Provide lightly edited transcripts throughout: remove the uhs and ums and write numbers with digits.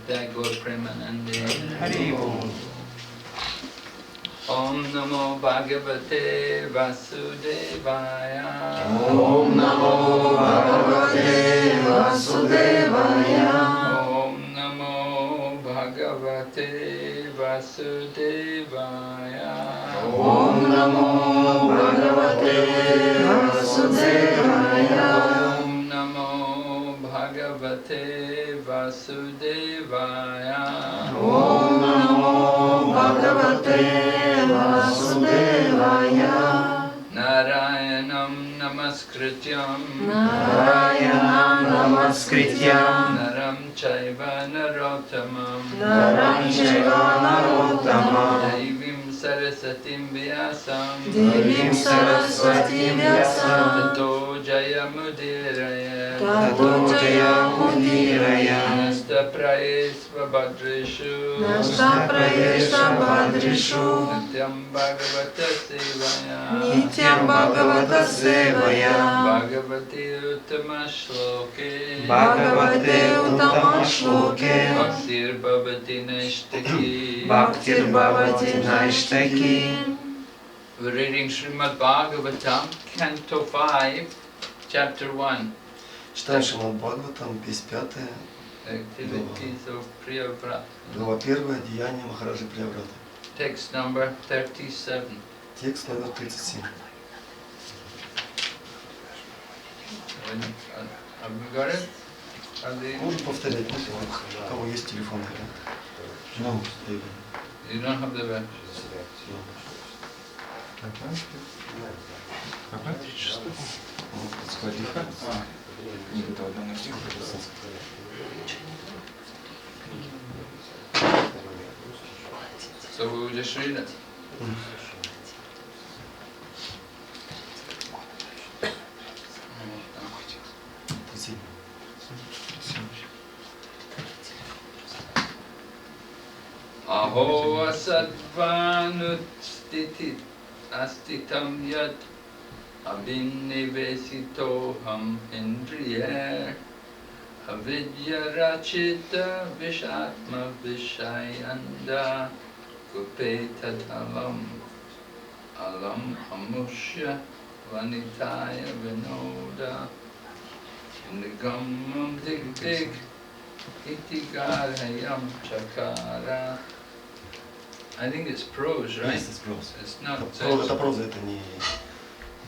Jai Gaur Premanande. Hari Om. Om Namo Bhagavate Vasudevaya. Om Namo Bhagavate Vasudevaya. Om Namo Bhagavate Vasudevaya. Om Namo Bhagavate Vasudevaya. Om Namo Bhagavate Vasudevaya. Om Namo Bhagavate Vasudevaya. Narayanam Namaskrityam. Narayanam Namaskrityam. Naram Chaiva Narottamam. Naram Chaiva Narottamam. Devim Sarasatim Vyasam. Devim Saraswatim Vyasam. Tato Jayamudiraya. Tato Jayamudiraya. Nasta Prayesva Bhadreshu. Nasta Prayesha Bhadreshu. Nityam Bhagavata Sevaya. Nityam Bhagavata Sevaya. Bhagavati Uttama Shloke. Bhagavate Uttama Shloke. Bhaktir Bhavati Naishtaki. Bhaktir Bhavati Naishtaki. We're reading Srimad Bhagavatam, Canto 5, Chapter 1. Читаем Шримад Бхагаватам, песнь 5, Activities of Priyavrata. глава 1, деяния Махараджи Приявраты. Text number 37. Текст номер 37. Have you got it? Можно повторять, у кого есть телефон? No. You don't have the verse. So we will just read it. Aho asadvanustitit astitam yat abhinivesitoham indriya avidya rachita vishatma vishayanda gupetad alam amushya vanitaya vinoda nigamam dig itigarayam chakara. I think it's prose, right? Yes, it's prose. It's not. Это проза, это не...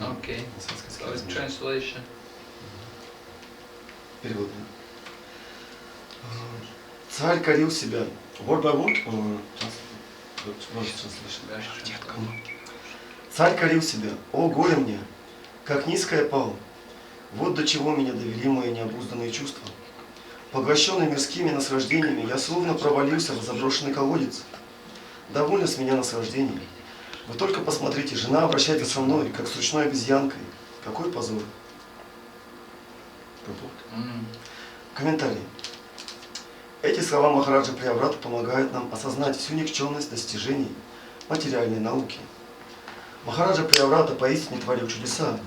Okay. So it's translation. Перевод. Царь корил себя. Word by word? Царь корил себя. О, горе мне! Как низко я пал! Вот до чего меня довели мои необузданные чувства. Поглощенный мирскими наслаждениями, я словно провалился в заброшенный колодец. Довольно с меня наслаждений. Вы только посмотрите, жена обращается со мной, как с ручной обезьянкой. Какой позор. Комментарий. Эти слова Махараджа Прияврата помогают нам осознать всю никчемность достижений материальной науки. Махараджа Прияврата поистине творил чудеса.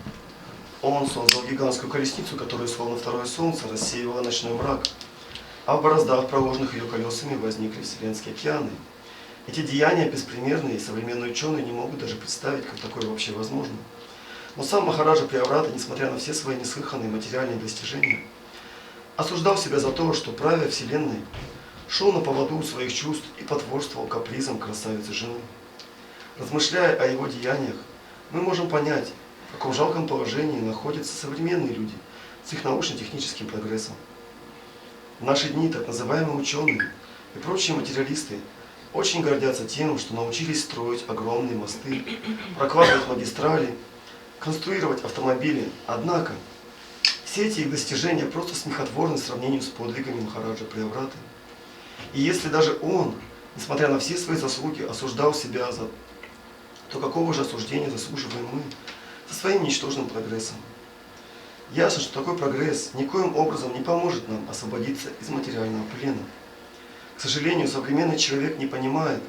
Он создал гигантскую колесницу, которая словно второе солнце рассеивала ночной мрак, а в бороздах, проложенных ее колесами, возникли вселенские океаны. Эти деяния беспримерные, и современные ученые не могут даже представить, как такое вообще возможно. Но сам Махараджа Прияврата, несмотря на все свои неслыханные материальные достижения, осуждал себя за то, что, правя вселенной, шел на поводу у своих чувств и потворствовал капризам красавицы жены. Размышляя о его деяниях, мы можем понять, в каком жалком положении находятся современные люди с их научно-техническим прогрессом. В наши дни так называемые ученые и прочие материалисты очень гордятся тем, что научились строить огромные мосты, прокладывать магистрали, конструировать автомобили. Однако, все эти их достижения просто смехотворны в сравнении с подвигами Махараджа Приявраты. И если даже он, несмотря на все свои заслуги, осуждал себя за то, какого же осуждения заслуживаем мы со своим ничтожным прогрессом? Ясно, что такой прогресс никоим образом не поможет нам освободиться из материального плена. К сожалению, современный человек не понимает,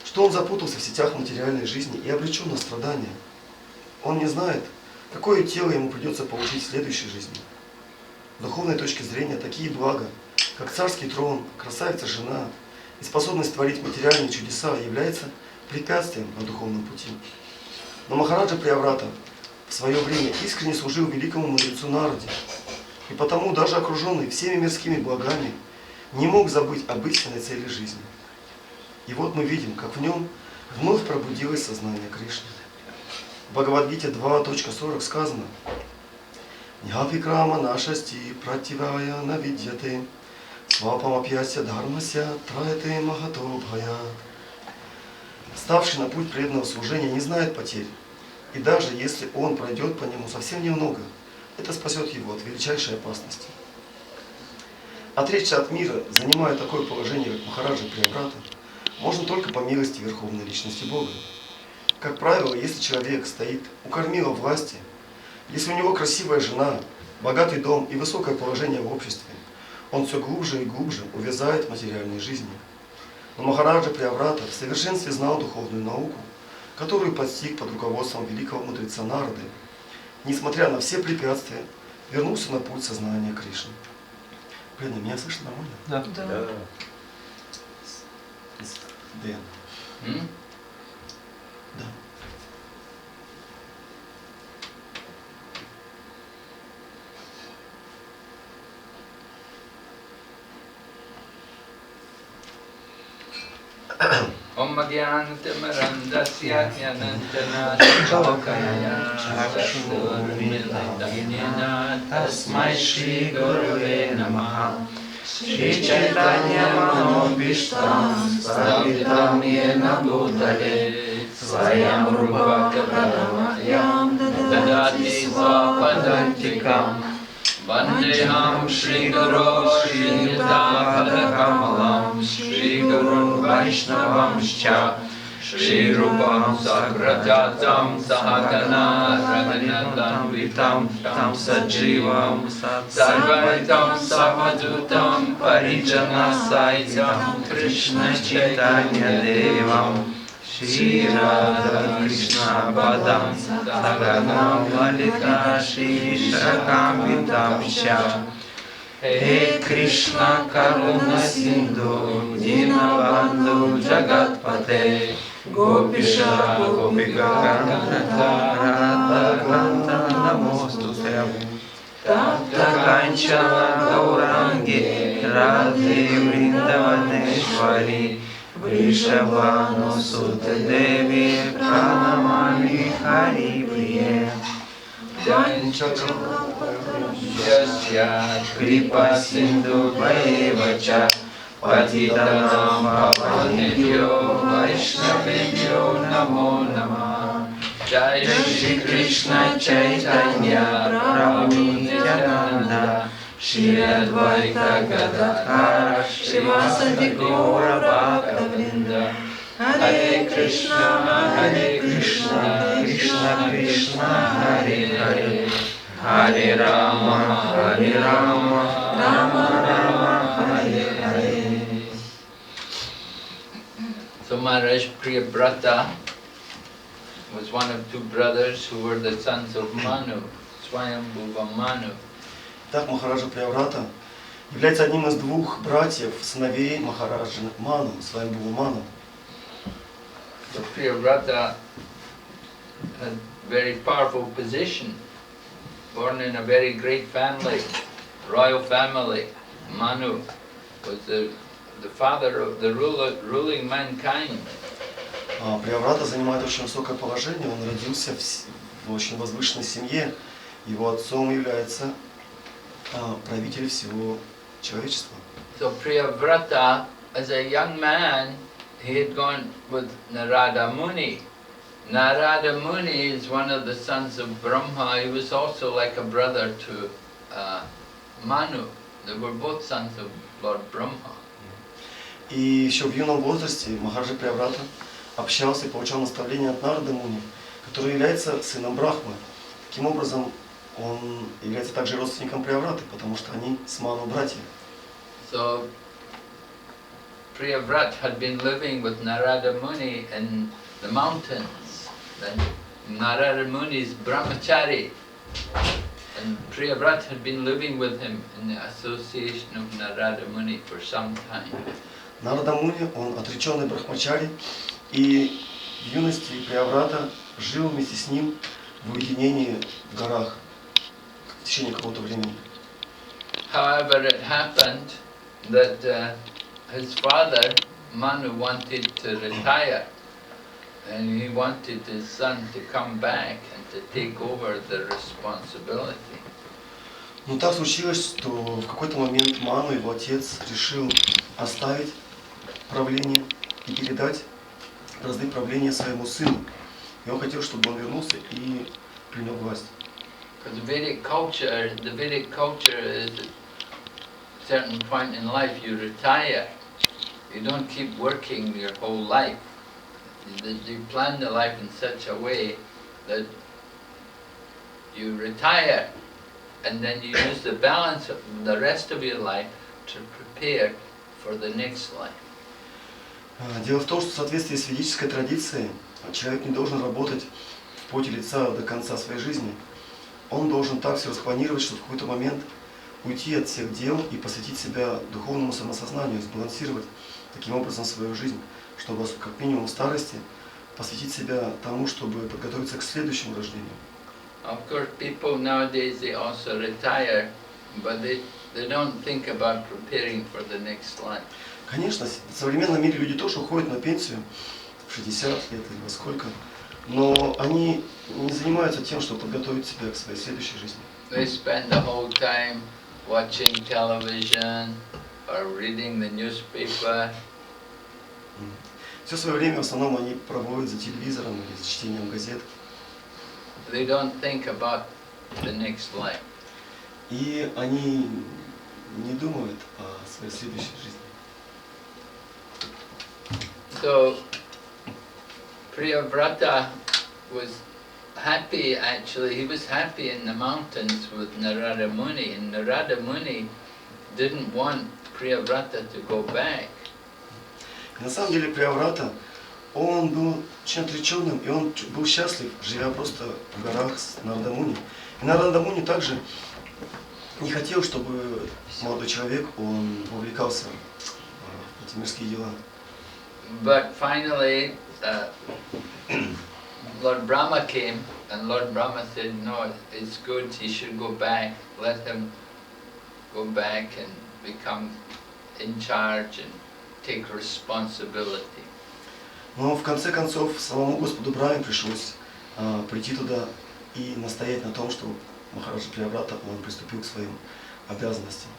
что он запутался в сетях материальной жизни и обречен на страдания. Он не знает, какое тело ему придется получить в следующей жизни. С духовной точки зрения, такие блага как царский трон, красавица жена и способность творить материальные чудеса является препятствием на духовном пути. Но Махараджа Прияврата в свое время искренне служил великому мудрецу Нарде, и потому, даже окруженный всеми мирскими благами, не мог забыть об истинной цели жизни. И вот мы видим, как в нем вновь пробудилось сознание Кришны. В Бхагавад-гите 2.40 сказано: «Ньявикрама нашасти пративая навидьяте, свапамапьяся дхармася траяте махато бхая». Ставший на путь преданного служения не знает потерь, и даже если он пройдет по нему совсем немного, это спасет его от величайшей опасности. Отречься от мира, занимая такое положение, как Махараджа Прияврата, можно только по милости Верховной Личности Бога. Как правило, если человек стоит у кормила власти, если у него красивая жена, богатый дом и высокое положение в обществе, он все глубже и глубже увязает в материальной жизни. Но Махараджа Прияврата в совершенстве знал духовную науку, которую постиг под руководством великого мудреца Нарды. Несмотря на все препятствия, вернулся на путь сознания Кришны. Блин, меня слышно нормально? Да. Дэн. Да. Om Gyanatimarandasya Jnanantana Chalakaya Chakshurmilitanena Tasmai Shri Gurave Namaha Shri Chaitanya Manobhishtam Stavitam Yena Bhutale Svayam Rupa Kapramayam Dadati Svapadantikam Vandeham Shri Guru Shri Kamalam Shri Gurun Vaishnavam Shcha Shri Rupam Sagrajatam Sahagana Raghunathan Vitam Tam Sajivam Sarvaitam Savadutam Parijana Saitam Krishna Chaitanya Devam Shri Radha Krishna Padam Saganam Lalita Shri Shakam Vitam Shya He Krishna Karuna Sindhu Dinabandhu Jagatpate Gopisha Gopika Kanta Radha Kanta Namostute Tapta Kanchana Gaurangi Radhe Vrindavaneshwari Vrishabhanu Sute Devi Pranamani Hari Priye Yasya Kripa Sindhu Vaevacha Patitanam Pavanebhyo Vaishnavebhyo Namo Namah Jai Shri Krishna Chaitanya Prabhu Nityananda Shri Advaita Gadadhara Shivasati Gaura Bhakta Vrinda Hare Krishna Krishna Krishna Hare Hare Hare Rama Rama Hare Hare. So Maharaj Priyavrata was one of two brothers who were the sons of Manu, Swayambhuva Manu. Так Махараджа Прияврата является одним из двух братьев, сыновей Махараджа Ману, Свайамбхува Ману. So Priyavrata had very powerful position, born in a very great family, royal family. Manu was the father of the ruling mankind. Прияврата занимает очень высокое положение, он родился в очень возвышенной семье, его отцом является правитель всего человечества. So Priyavrata, as a young man, he had gone with Narada Muni. Narada Muni is one of the sons of Brahma. He was also like a brother to Manu. They were both sons of Lord Brahma. И еще в юном возрасте Махараджа Прияврата общался и получал наставления от Нарады Муни, который является сыном Брахмы. Таким образом, он является также родственником Приявраты, потому что они с Ману братья. So Priyavrata had been living with Narada Muni in the mountains. Then Narada Muni is brahmachari. And Priyavrata had been living with him in the association of Narada Muni for some time. Нарада Муни, он отреченный брахмачари, и в юности Прияврата жил вместе с ним в уединении в горах в течение какого-то времени. However, it happened that his father, Manu, wanted to retire, and he wanted his son to come back and to take over the responsibility. Но так случилось, что в какой-то момент Ману, его отец, решил оставить правление и передать бразды правления своему сыну. И он хотел, чтобы он вернулся и принял власть. Because the Vedic culture is at a certain point in life you retire. You don't keep working your whole life. You plan the life in such a way that you retire and then you use the balance of the rest of your life to prepare for the next life. Дело в том, что в соответствии с ведической традицией человек не должен работать в поте лица до конца своей жизни. Он должен так все распланировать, чтобы в какой-то момент уйти от всех дел и посвятить себя духовному самосознанию, сбалансировать таким образом свою жизнь, чтобы как минимум в старости посвятить себя тому, чтобы подготовиться к следующему рождению. Of course, people nowadays they also retire, but they don't think about preparing for the next life. Конечно, в современном мире люди тоже уходят на пенсию в 60 лет или во сколько, но они не занимаются тем, чтобы подготовить себя к своей следующей жизни. They spend the whole time watching television or reading the newspaper. Все свое время в основном они проводят за телевизором или за чтением газет. They don't think about the next life. И они не думают о своей следующей жизни. So Priyavrata was happy actually. He was happy in the mountains with Narada Muni, and Narada Muni didn't want Priyavrata to go back. На самом деле Прияврата, он был очень отреченным, и он был счастлив, живя просто в горах с Нарада Муни. И Нарада Муни также не хотел, чтобы молодой человек, он вовлекался в эти мирские дела. But finally, Lord Brahma came, and Lord Brahma said, no, it's good, he should go back, let him go back and become in charge and take responsibility. Но в конце концов самому Господу Брахме пришлось прийти туда и настоять на том, чтобы Махараджа Прияврата, он приступил к своим обязанностям.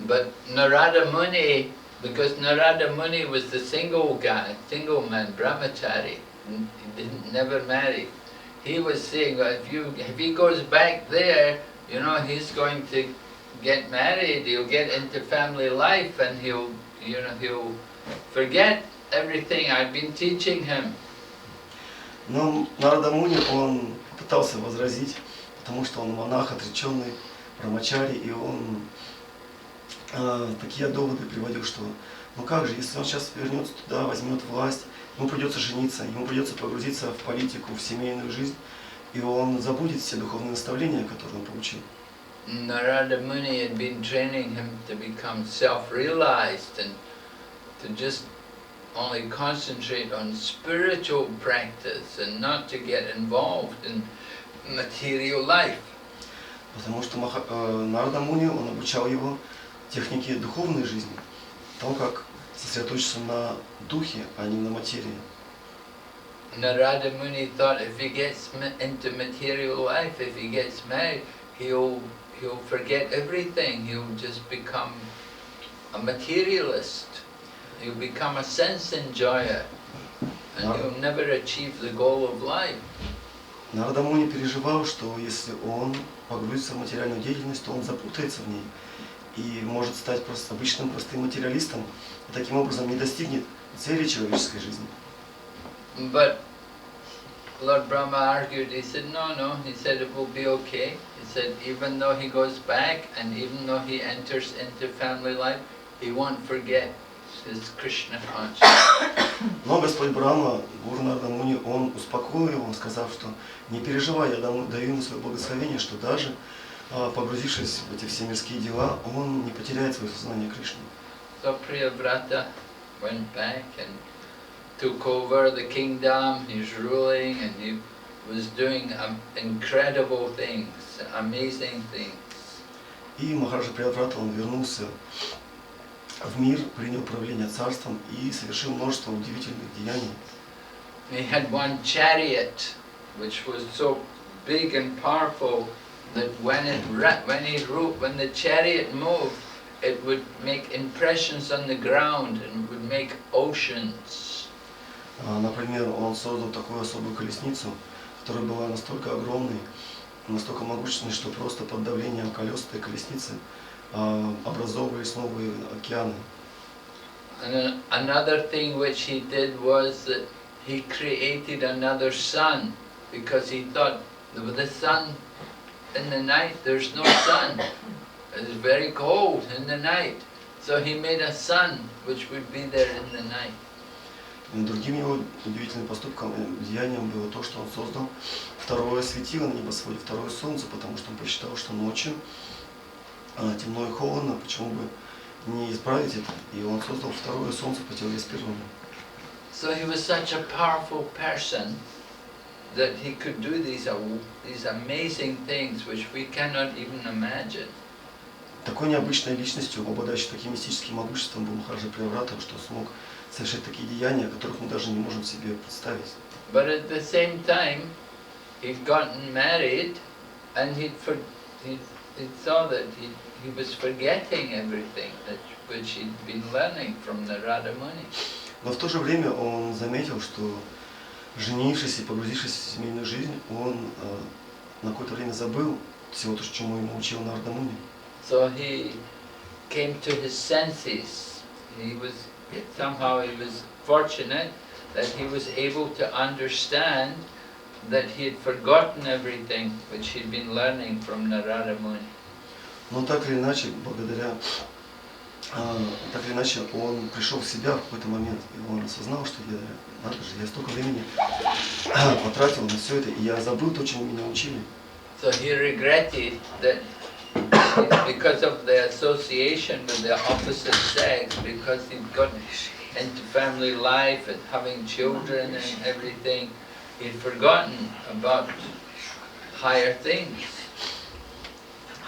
But Narada Muni, because Narada Muni was the single guy, single man, brahmachari, he never married. He was saying, if he goes back there, you know, he's going to get married, he'll get into family life, and he'll forget everything I've been teaching him. Но Нарада Муни, он пытался возразить, потому что он монах, отреченный, брахмачари, и он такие доводы приводил, что ну как же, если он сейчас вернется туда, возьмет власть, ему придется жениться, ему придется погрузиться в политику, в семейную жизнь, и он забудет все духовные наставления, которые он получил. Narada Muni had been training him to become self-realized and to just only concentrate on spiritual practice and not to get involved in material life. Потому что Нарада Муни, он обучал его технике духовной жизни, тому, как сосредоточиться на духе, а не на материи. Narada Muni thought if he gets into material life, if he gets married, he'll forget everything. He'll just become a materialist. He'll become a sense enjoyer, and he'll never achieve the goal of life. Нарада Муни переживал, что если он погрузится в материальную деятельность, то он запутается в ней и может стать просто обычным простым материалистом, и таким образом не достигнет цели человеческой жизни. But Lord Brahma argued. He said, no. He said it will be okay. He said even though he goes back and even though he enters into family life, he won't forget his Krishna consciousness. Но Господь Брахма, Гуру Нарада Муни, он успокоил его, сказав, что не переживай, я даю ему свое благословение, что даже погрузившись в эти все мирские дела, он не потеряет свое сознание Кришны. So Priyavrata went back and took over the kingdom. He's ruling and he was doing incredible things, amazing things. И Махараджа Прияврата, он вернулся в мир, принял правление царством и совершил множество удивительных деяний. He had one chariot, which was so big and powerful that when the chariot moved, it would make impressions on the ground and would make oceans. Например, он создал такую особую колесницу, которая была настолько огромной, настолько могущественной, что просто под давлением колес этой колесницы образовывались новые океаны. And another thing which he did was that he created another sun, because he thought with the sun in the night there's no sun. It's very cold in the night. So he made a sun which would be there in the night. Другим его удивительным поступком, деянием было то, что он создал второе светило на небосводе, второе солнце, потому что он посчитал, что ночью темно и холодно, почему бы не исправить это, и он создал второе солнце в противовес первому. So he was such a powerful person that he could do these amazing things which we cannot even imagine. Такой необычной личностью, обладающей таким мистическим могуществом, был Махараджа Прияврата, что смог совершать такие деяния, о которых мы даже не можем себе представить. But at the same time, he'd gotten married, and he saw that he was forgetting everything which he'd been learning from the Radha Muni. Но в то же время он заметил, что женившись и погрузившись в семейную жизнь, он на какое-то время забыл всего то, чему ему учил Нарада Муни. So he came to his senses. Somehow he was fortunate that he was able to understand that he had forgotten everything which he'd been learning from Narada Muni. Но так или иначе, он пришел в себя в какой-то момент, и он осознал, что я столько времени потратил на все это, и я забыл то, чему меня учили. So he regretted that because of the association with the opposite sex, because he'd got into family life and having children and everything, he'd forgotten about higher things.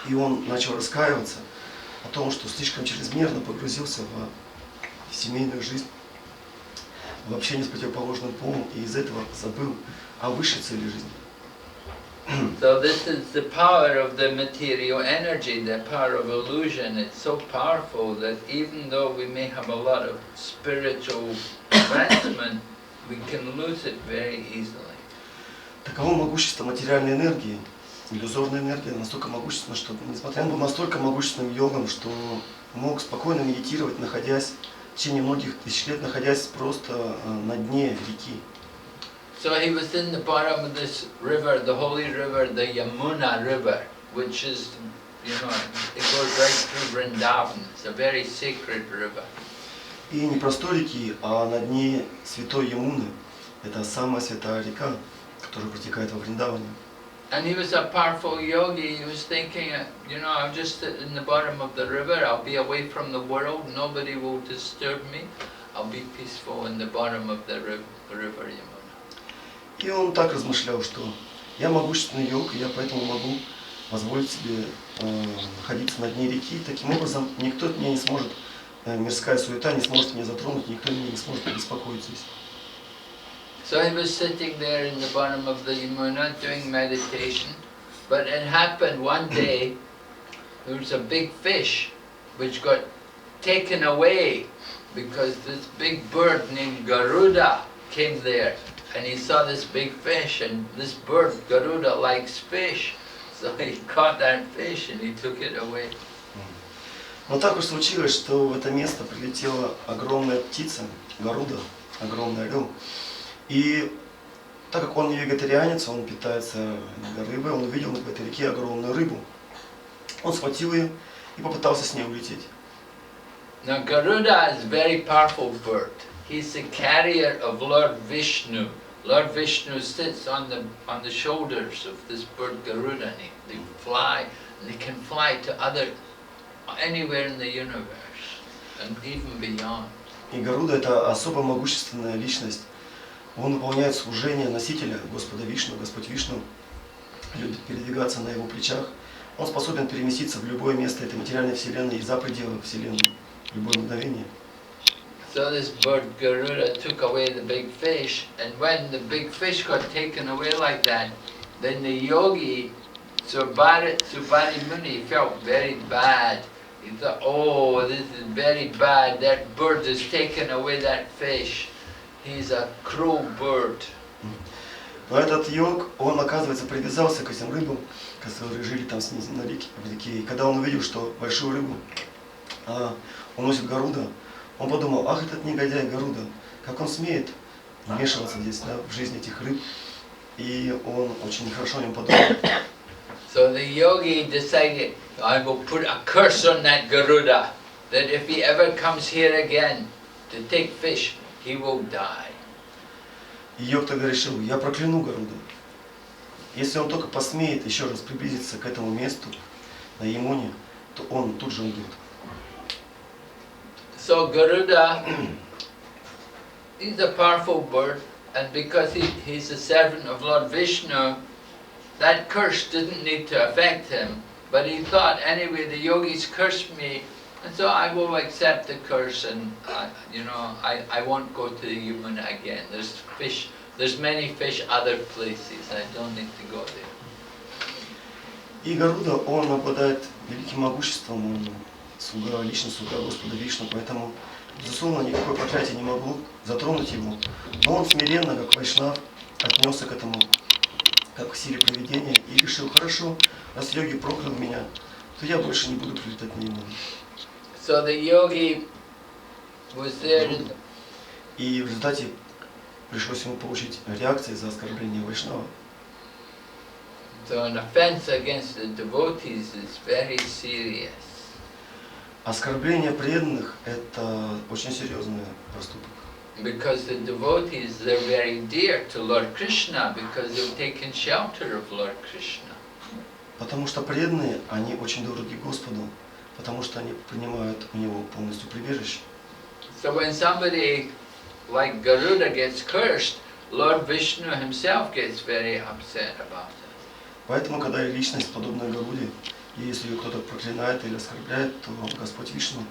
И он начал раскаиваться о том, что слишком чрезмерно погрузился в семейную жизнь, в общение с противоположным полом, и из этого забыл о высшей цели жизни. So this is the power of the material energy, the power of illusion. It's so powerful that even though we may have a lot of spiritual advancement, we can lose it very easily. Таково могущество материальной энергии. Иллюзорная энергия настолько могущественна, что несмотря он был настолько могущественным йогом, что мог спокойно медитировать, находясь в течение многих тысяч лет, находясь просто на дне реки. So he was in the bottom of this river, the holy river, the Yamuna river, which is, it goes right through Vrindavan. It's a very sacred river. И не простой реки, а на дне святой Ямуны. Это самая святая река, которая протекает во Вриндаване. And he was a powerful yogi. He was thinking, I'll just sit in the bottom of the river. I'll be away from the world. Nobody will disturb me. I'll be peaceful in the bottom of the river Yamuna. И он так размышлял, что я могущественный йог, и я поэтому могу позволить себе находиться на дне реки. Таким образом, никто меня не сможет, мирская суета не сможет меня затронуть, никто меня не сможет побеспокоить здесь. So he was sitting there in the bottom of the Yamuna doing meditation, but it happened one day, there was a big fish which got taken away because this big bird named Garuda came there. And he saw this big fish, and this bird, Garuda, likes fish. So he caught that fish and he took it away. Но так уж случилось, что в это место прилетела огромная птица, Гаруда, огромный орел. И так как он не вегетарианец, он питается рыбой, он увидел в этой реке огромную рыбу. Он схватил ее и попытался с ней улететь. Now Garuda is a very powerful bird. He's the carrier of Lord Vishnu. Lord Vishnu sits on the shoulders of this bird Garuda, and they fly They can fly to anywhere in the universe and even beyond. И Гаруда – это особо могущественная личность. Он выполняет служение носителя Господа Вишну. Господь Вишну любит передвигаться на его плечах. Он способен переместиться в любое место этой материальной вселенной и за пределы вселенной в любое мгновение. So this bird Garuda took away the big fish, and when the big fish got taken away like that, then the yogi Subhari Muni felt very bad. He thought, oh, this is very bad, that bird has taken away that fish. He's a crow bird. Но этот йог, он, оказывается, привязался к этим рыбам, которые жили там снизу в реке. И когда он увидел, что большую рыбу уносит Гаруда, он подумал, ах, этот негодяй Гаруда, как он смеет вмешиваться здесь, да, в жизнь этих рыб. И он очень нехорошо о нем подумал. So the yogi decided, I will put a curse on that Garuda, that if he ever comes here again to take fish, he will die. И йог тогда решил, я прокляну Гаруду. Если он только посмеет еще раз приблизиться к этому месту, на Ямуне, то он тут же умрет. So Garuda, he's a powerful bird, and because he's a servant of Lord Vishnu, that curse didn't need to affect him. But he thought, anyway, the yogis cursed me, and so I will accept the curse, and I won't go to the Yamuna again. There's many fish other places. I don't need to go there. И Гаруда, он обладает великим могуществом, он слуга, личный слуга Господа Вишну, поэтому, безусловно, никакое проклятие не могло затронуть его. Но он смиренно, как вайшнав, отнесся к этому, как к силе провидения, и решил, хорошо, раз йоги проклял меня, то я больше не буду прилетать на Ямуну. So the yogi was there. И в результате пришлось ему получить реакции за оскорбление вайшнава. So an offense against the devotees is very serious. Оскорбление преданных – это очень серьезный проступок. Because the devotees, they're very dear to Lord Krishna because they've taken shelter of Lord Krishna. Потому что преданные, они очень дороги Господу, потому что они принимают у него полностью прибежище. So when somebody like Garuda gets cursed, Lord Vishnu himself gets very upset about it. Поэтому, когда личность подобная Гаруде, и если ее кто-то проклинает или оскорбляет, то Господь Вишну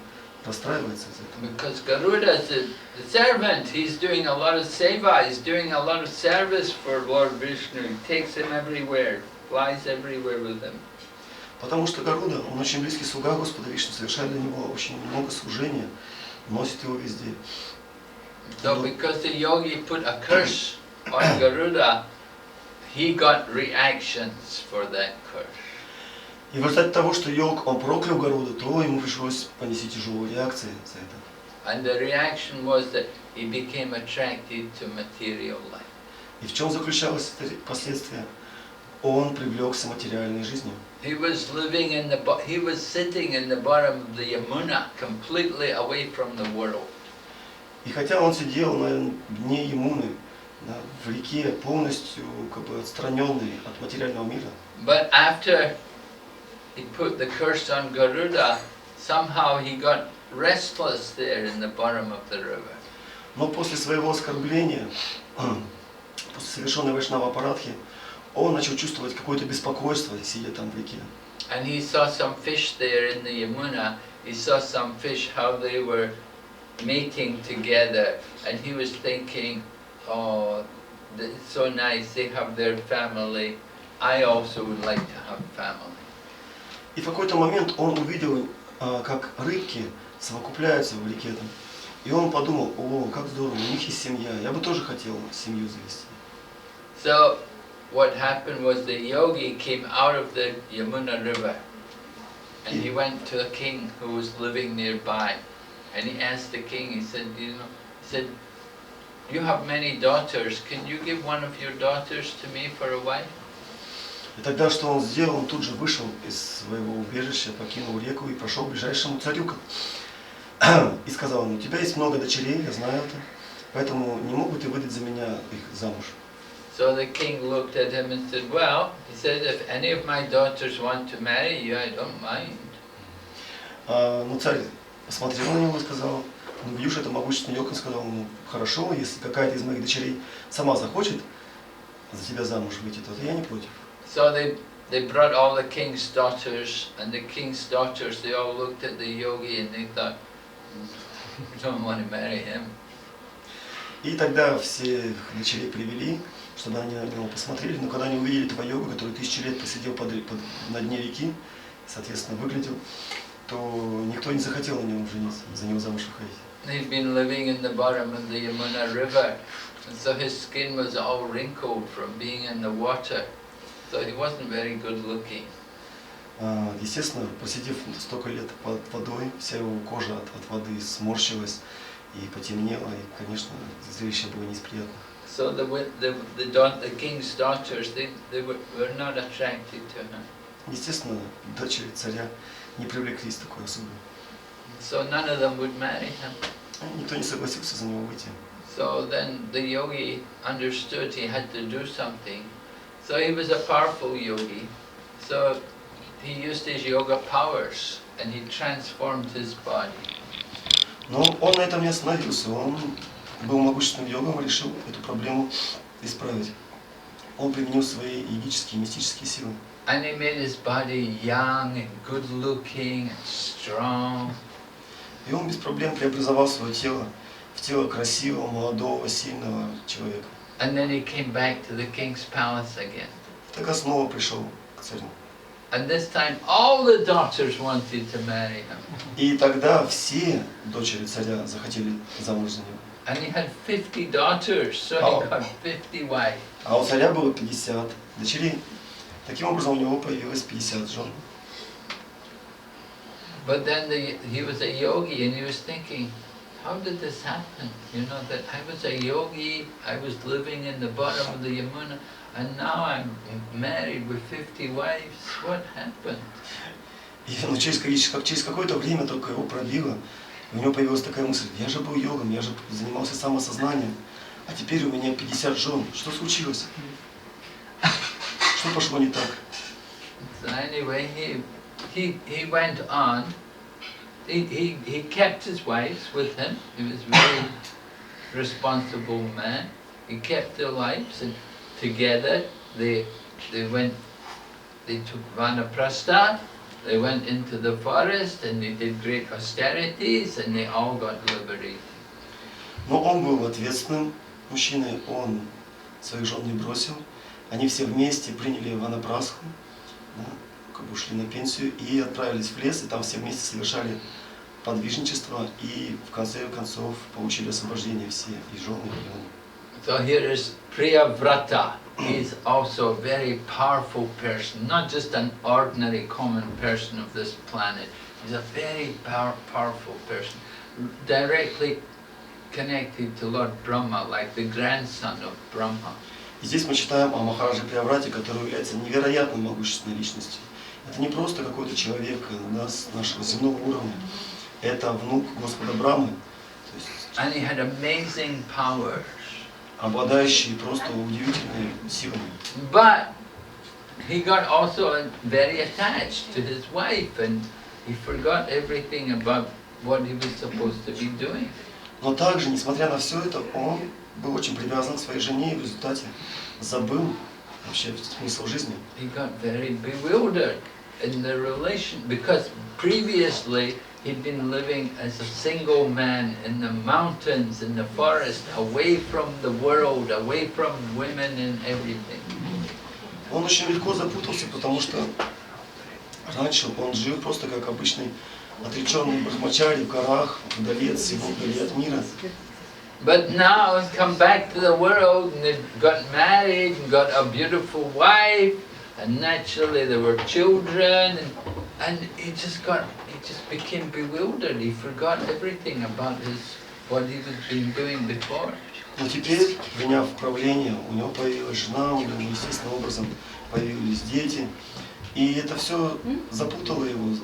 расстраивается из этого. Because Garuda is the servant, he's doing a lot of seva, he's doing a lot of service for Lord Vishnu. He takes him everywhere, flies everywhere with him. Потому что Гаруда, он очень близкий слуга Господа Вишну, совершает для него очень много служения, носит его везде. So because the yogi put a curse on Garuda, he got reactions for that curse. И в результате того, что йог, он проклял Гаруду, то ему пришлось понести тяжелые реакции за это. And the reaction was that he became attracted to material life. И в чем заключалось это последствие? Он привлекся материальной жизнью. He was sitting in the bottom of the Yamuna, completely away from the world. И хотя он сидел на дне Ямуны, в реке, полностью отстраненный от материального мира. But after he put the curse on Garuda, somehow he got restless there in the bottom of the river. Но после своего оскорбления, после совершенной вайшнава апарадхи, он начал чувствовать какое-то беспокойство, сидя там в реке. And he saw some fish there in the Yamuna. He saw some fish, how they were mating together, and he was thinking, oh, it's so nice, they have their family. I also would like to have family. И в какой-то момент он увидел, как рыбки совокупляются в реке там. И он подумал, о, как здорово, у них есть семья, я бы тоже хотел семью завести. So what happened was the yogi came out of the Yamuna river, and he went to a king who was living nearby, and he asked the king, he said, you have many daughters, can you give one of your daughters to me for a wife? И тогда что он сделал? Он тут же вышел из своего убежища, покинул реку и пошел к ближайшему царю. И сказал ему, у тебя есть много дочерей, я знаю это, поэтому не мог бы ты выдать за меня их замуж? So the king looked at him and said, well, he said, if any of my daughters want to marry you, I don't mind. Ну, царь посмотрел на него и сказал, ну, видишь, это могущественный йог, он сказал, ну, хорошо, если какая-то из моих дочерей сама захочет за тебя замуж выйти, то я не против. So they brought all the king's daughters, and the king's daughters, they all looked at the yogi and they thought, we don't want to marry him. И тогда все дочерей привели, чтобы они на него посмотрели, но когда они увидели этого йога, который 1000 лет посидел на дне реки, соответственно, выглядел, то никто не захотел на нем жениться, за него замуж выходить. He'd been living in the bottom of the Yamuna river, and so his skin was all wrinkled from being in the water, so he wasn't very good looking. Естественно, просидев столько лет под водой, вся его кожа от воды сморщилась и потемнела, и, конечно, зрелище было не из приятных. So the king's daughters, they were not attracted to him. Естественно, дочери царя не привлеклись такой особой. So none of them would marry him. Никто не согласился за него выйти. So then the yogi understood he had to do something. So he was a powerful yogi. So he used his yoga powers and he transformed his body. Но он на этом не остановился. Он был могущественным йогом и решил эту проблему исправить. Он применил свои йогические, мистические силы. And he made his body young and good looking and strong. И он без проблем преобразовал свое тело в тело красивого, молодого, сильного человека. And then he came back to the king's palace again. Так снова пришел к царю. And this time all the daughters wanted to marry him. И тогда все дочери царя захотели замуж за него. And he had 50 daughters, so he got 50 wives. А у царя было 50 дочерей. Таким образом, у него появилось 50 жен. But then he was a yogi and he was thinking, how did this happen? You know, that I was a yogi, I was living in the bottom of the Yamuna, and now I'm married with 50 wives. What happened? И через какое-то время только его пробило. И у него появилась такая мысль, я же был йогом, я же занимался самосознанием, а теперь у меня 50 жен. Что случилось? Что пошло не так? So anyway, he went on. He kept his wives with him. He was a very responsible man. He kept their lives, and together they took vanaprastha. They went into the forest and they did great austerities, and they all got liberated. Но он был ответственным мужчиной, он своих жен не бросил. Они все вместе приняли ванапрастху, да, как бы ушли на пенсию и отправились в лес, и там все вместе совершали подвижничество, и в конце концов получили освобождение все, и жены, и они. So here is Priyavrata. He is also a very powerful person, not just an ordinary common person of this planet. He's a very powerful person, directly connected to Lord Brahma, like the grandson of Brahma. И здесь мы читаем о Махарадже Прияврате, который является невероятно могущественной личностью. Это не просто какой-то человек с нашего земного уровня, это внук Господа Брамы, то есть, And he had amazing powers. Обладающий просто удивительными силами. But he got also very attached to his wife, and he forgot everything about what he was supposed to be doing. Но также, несмотря на все это, он был очень привязан к своей жене и в результате забыл вообще смысл жизни. He got very bewildered in the relation, because previously he'd been living as a single man in the mountains, in the forest, away from the world, away from women and everything. Он очень легко запутался, потому что раньше он жил просто как обычный отреченный брахмачари в горах, вдали от всего, вдали от мира. But now he's come back to the world and they've got married and got a beautiful wife, and naturally there were children, and he just became bewildered. He forgot everything about what he was been doing before. Но теперь, приняв правление, у него появилась жена, у него естественным образом появились дети, и это все запутало его.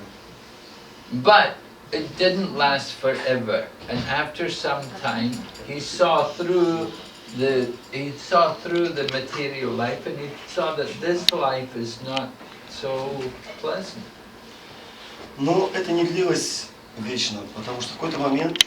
But it didn't last forever, and after some time he saw through he saw through the material life and he saw that this life is not so pleasant. Но это не длилось вечно, потому что в какой-то момент,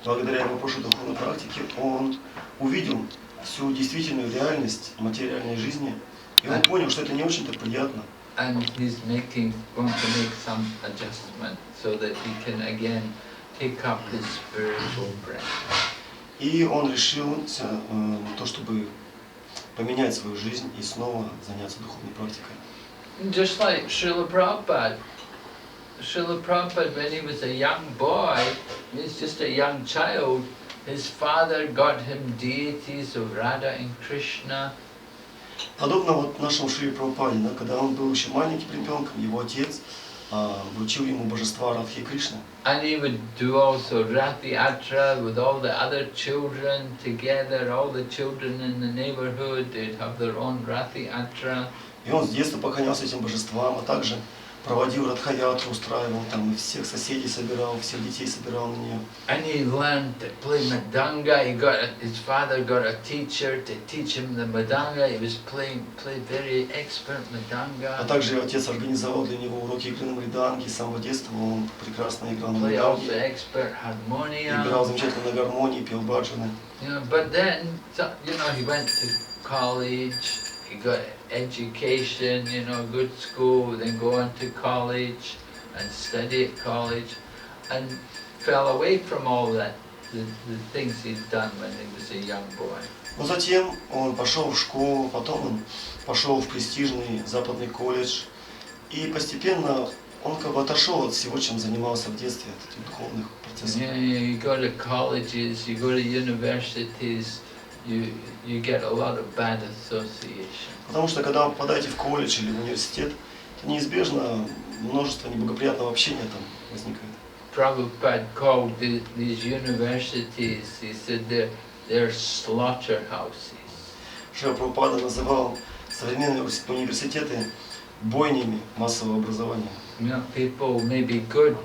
благодаря его прошлой духовной практике, он увидел всю действительную реальность материальной жизни, и он понял, что это не очень-то приятно. And he's going to make some adjustment so that he can again take up his spiritual breath. И он решил то, чтобы поменять свою жизнь и снова заняться духовной практикой. Just like Srila Prabhupada. Srila Prabhupada, when he was a young boy, he was just a young child, his father got him deities of Radha and Krishna. Подобно вот нашему Шри Прабхупаде, да, когда он был еще маленьким ребенком, его отец вручил ему божества Радхи и Кришны. And he would do also Rathi Atra with all the other children together, all the children in the neighborhood, they'd have their own Rathi Atra. И он с детства поклонялся этим божествам, а также проводил радхаятру, устраивал там и всех соседей собирал, всех детей собирал на нее. And he learned to play Madanga. His father got a teacher to teach him the Madanga. He was played very expert Madanga. А также отец организовал для него уроки игры на мриданге. С самого детства он прекрасно играл на Play also мриданге. expert harmonium. Играл замечательно на гармонии, пел баджаны. But then, he went to college. He got education, good school, then go on to college and study at college, and fell away from all that, the things he'd done when he was a young boy. Но затем он пошел в школу, потом он пошел в престижный западный колледж, и постепенно он как бы отошел от всего, чем занимался в детстве, от этих духовных процессов. You go to colleges, you go to universities, you get a lot of bad association. Потому что когда вы попадаете в колледж или в университет, то неизбежно множество неблагоприятного общения там возникает. Prabhupada called these universities, he said they're slaughterhouses. Шрила Прабхупада называл современные университеты бойнями массового образования. People may be good,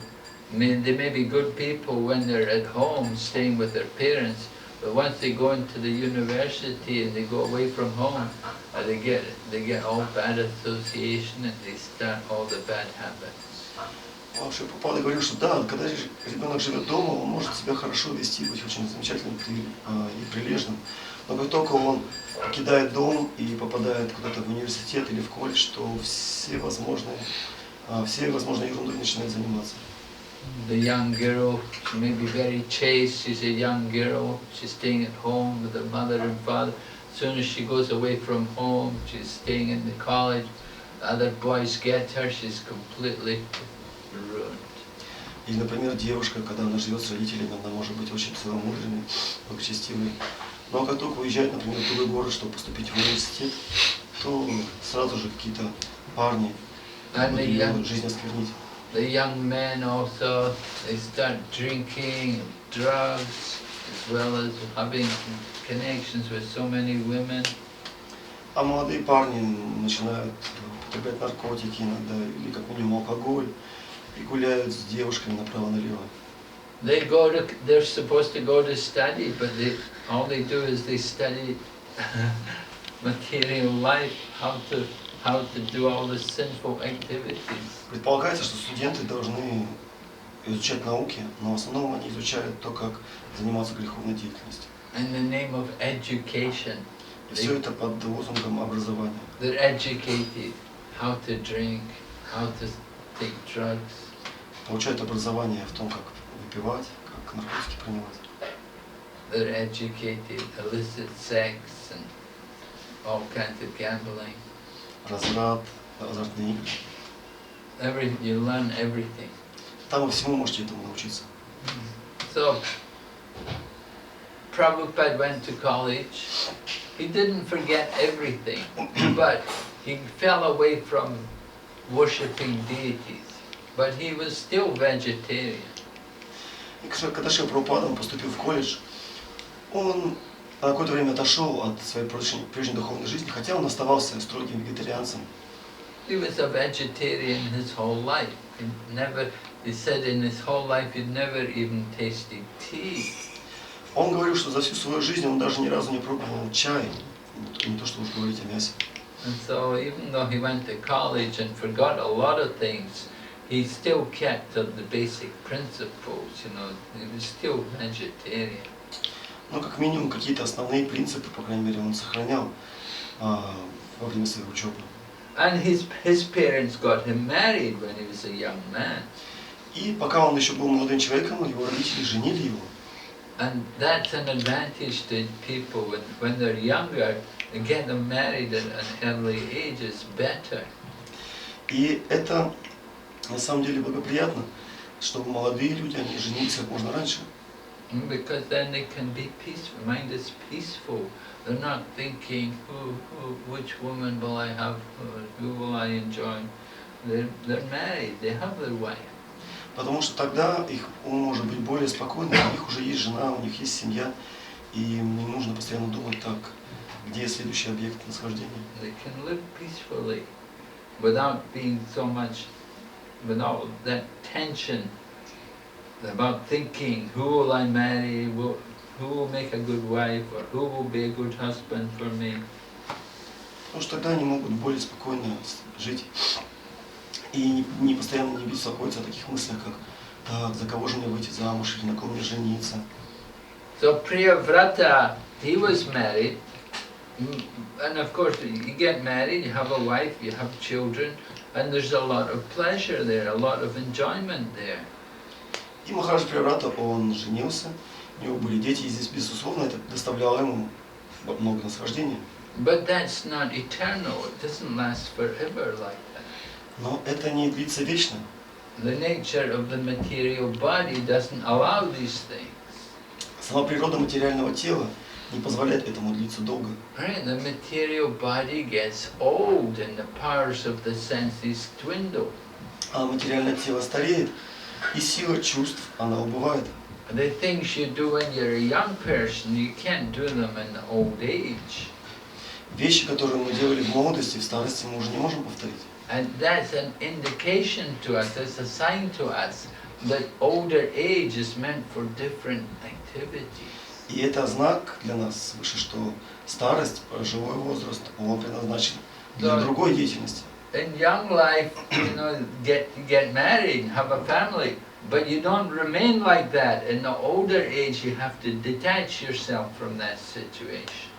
they may be good people when they're at home staying with their parents, but once they go into the university and they go away from home, they get all bad association and they start all the bad habits. Шрила Прабхупада говорил, что да, когда ребенок живет дома, он может себя хорошо вести, быть очень замечательным и прилежным. Но как только он покидает дом и попадает куда-то в университет или в колледж, то все возможные ерундой начинает заниматься. The young girl, she may be very chaste, she's a young girl, she's staying at home with her mother and father. As soon as she goes away from home, she's staying in the college, the other boys get her, she's completely ruined. Или, например, девушка, когда она живет с родителями, она может быть очень целомудренной, благочестивой. Но как только уезжает, например, в другой город, чтобы поступить в университет, то сразу же какие-то парни будут ее жизнь осквернить. The young men also, they start drinking drugs as well as having connections with so many women. А молодые парни начинают употреблять наркотики иногда, или как минимум алкоголь, и гуляют с девушками направо-налево. They're supposed to go to study, but all they do is they study material life, how to do all the sinful activities. Предполагается, что студенты должны изучать науки, но в основном они изучают то, как заниматься греховной деятельностью. In the name of education. И все это под лозунгом образования. They're educated how to drink, how to take drugs. Получают образование в том, как выпивать, как наркотики принимать. They're educated, illicit sex and all kinds of gambling. Разврат, азартные игры. You learn everything. Там вы всему можете этому научиться. So, Prabhupada went to college. He didn't forget everything, but he fell away from worshipping deities. But he was still vegetarian. И когда Шрила Прабхупада поступил в колледж, он на какое-то время отошел от своей прежней духовной жизни, хотя он оставался строгим вегетарианцем. He was a vegetarian his whole life. He said in his whole life he'd never even tasted tea. Он говорил, что за всю свою жизнь он даже ни разу не пробовал чай, не то что уж говорить о мясе. And so even though he went to college and forgot a lot of things, he still kept up the basic principles, you know, he was still vegetarian. Но как минимум какие-то основные принципы, по крайней мере, он сохранял во время своей учебы. And his parents got him married when he was a young man. И пока он еще был молодым человеком, его родители женили его. And that's an advantage to people when they're younger, and get them married at an early age is better. И это на самом деле благоприятно, чтобы молодые люди, они женились как можно раньше. Because then they can be peaceful, mind is peaceful. They're not thinking, which woman will I have, who will I enjoy. They're married, they have their wife. Потому что тогда их ум может быть более спокойным, у них уже есть жена, у них есть семья, и им не нужно постоянно думать так, где следующий объект наслаждения. They can live peacefully, without being so much, without that tension about thinking, who will I marry, who will make a good wife, or who will be a good husband for me. Потому что тогда они могут более спокойно жить и не постоянно не беспокоиться о таких мыслях, как так, за кого же мне выйти замуж или на ком мне жениться. So Priyavrata, he was married, and of course you get married, you have a wife, you have children, and there's a lot of pleasure there, a lot of enjoyment there. И Махарадж Прияврата, он женился, у него были дети, и здесь, безусловно, это доставляло ему много наслаждения. But that's not eternal, it doesn't last forever like that. Но это не длится вечно. The nature of the material body doesn't allow these things. Сама природа материального тела не позволяет этому длиться долго. Right, the material body gets old and the powers of the senses dwindle. А материальное тело стареет, и сила чувств, она убывает. The things you do when you're a young person, you can't do them in the old age. Вещи, которые мы делали в молодости, в старости мы уже не можем повторить. And that's an indication to us, that's a sign to us that older age is meant for different activities. И это знак для нас свыше, что старость, пожилой возраст, он предназначен для другой деятельности. In young life, you know, get married, have a family, but you don't remain like that. In the older age, you have to detach yourself from that situation.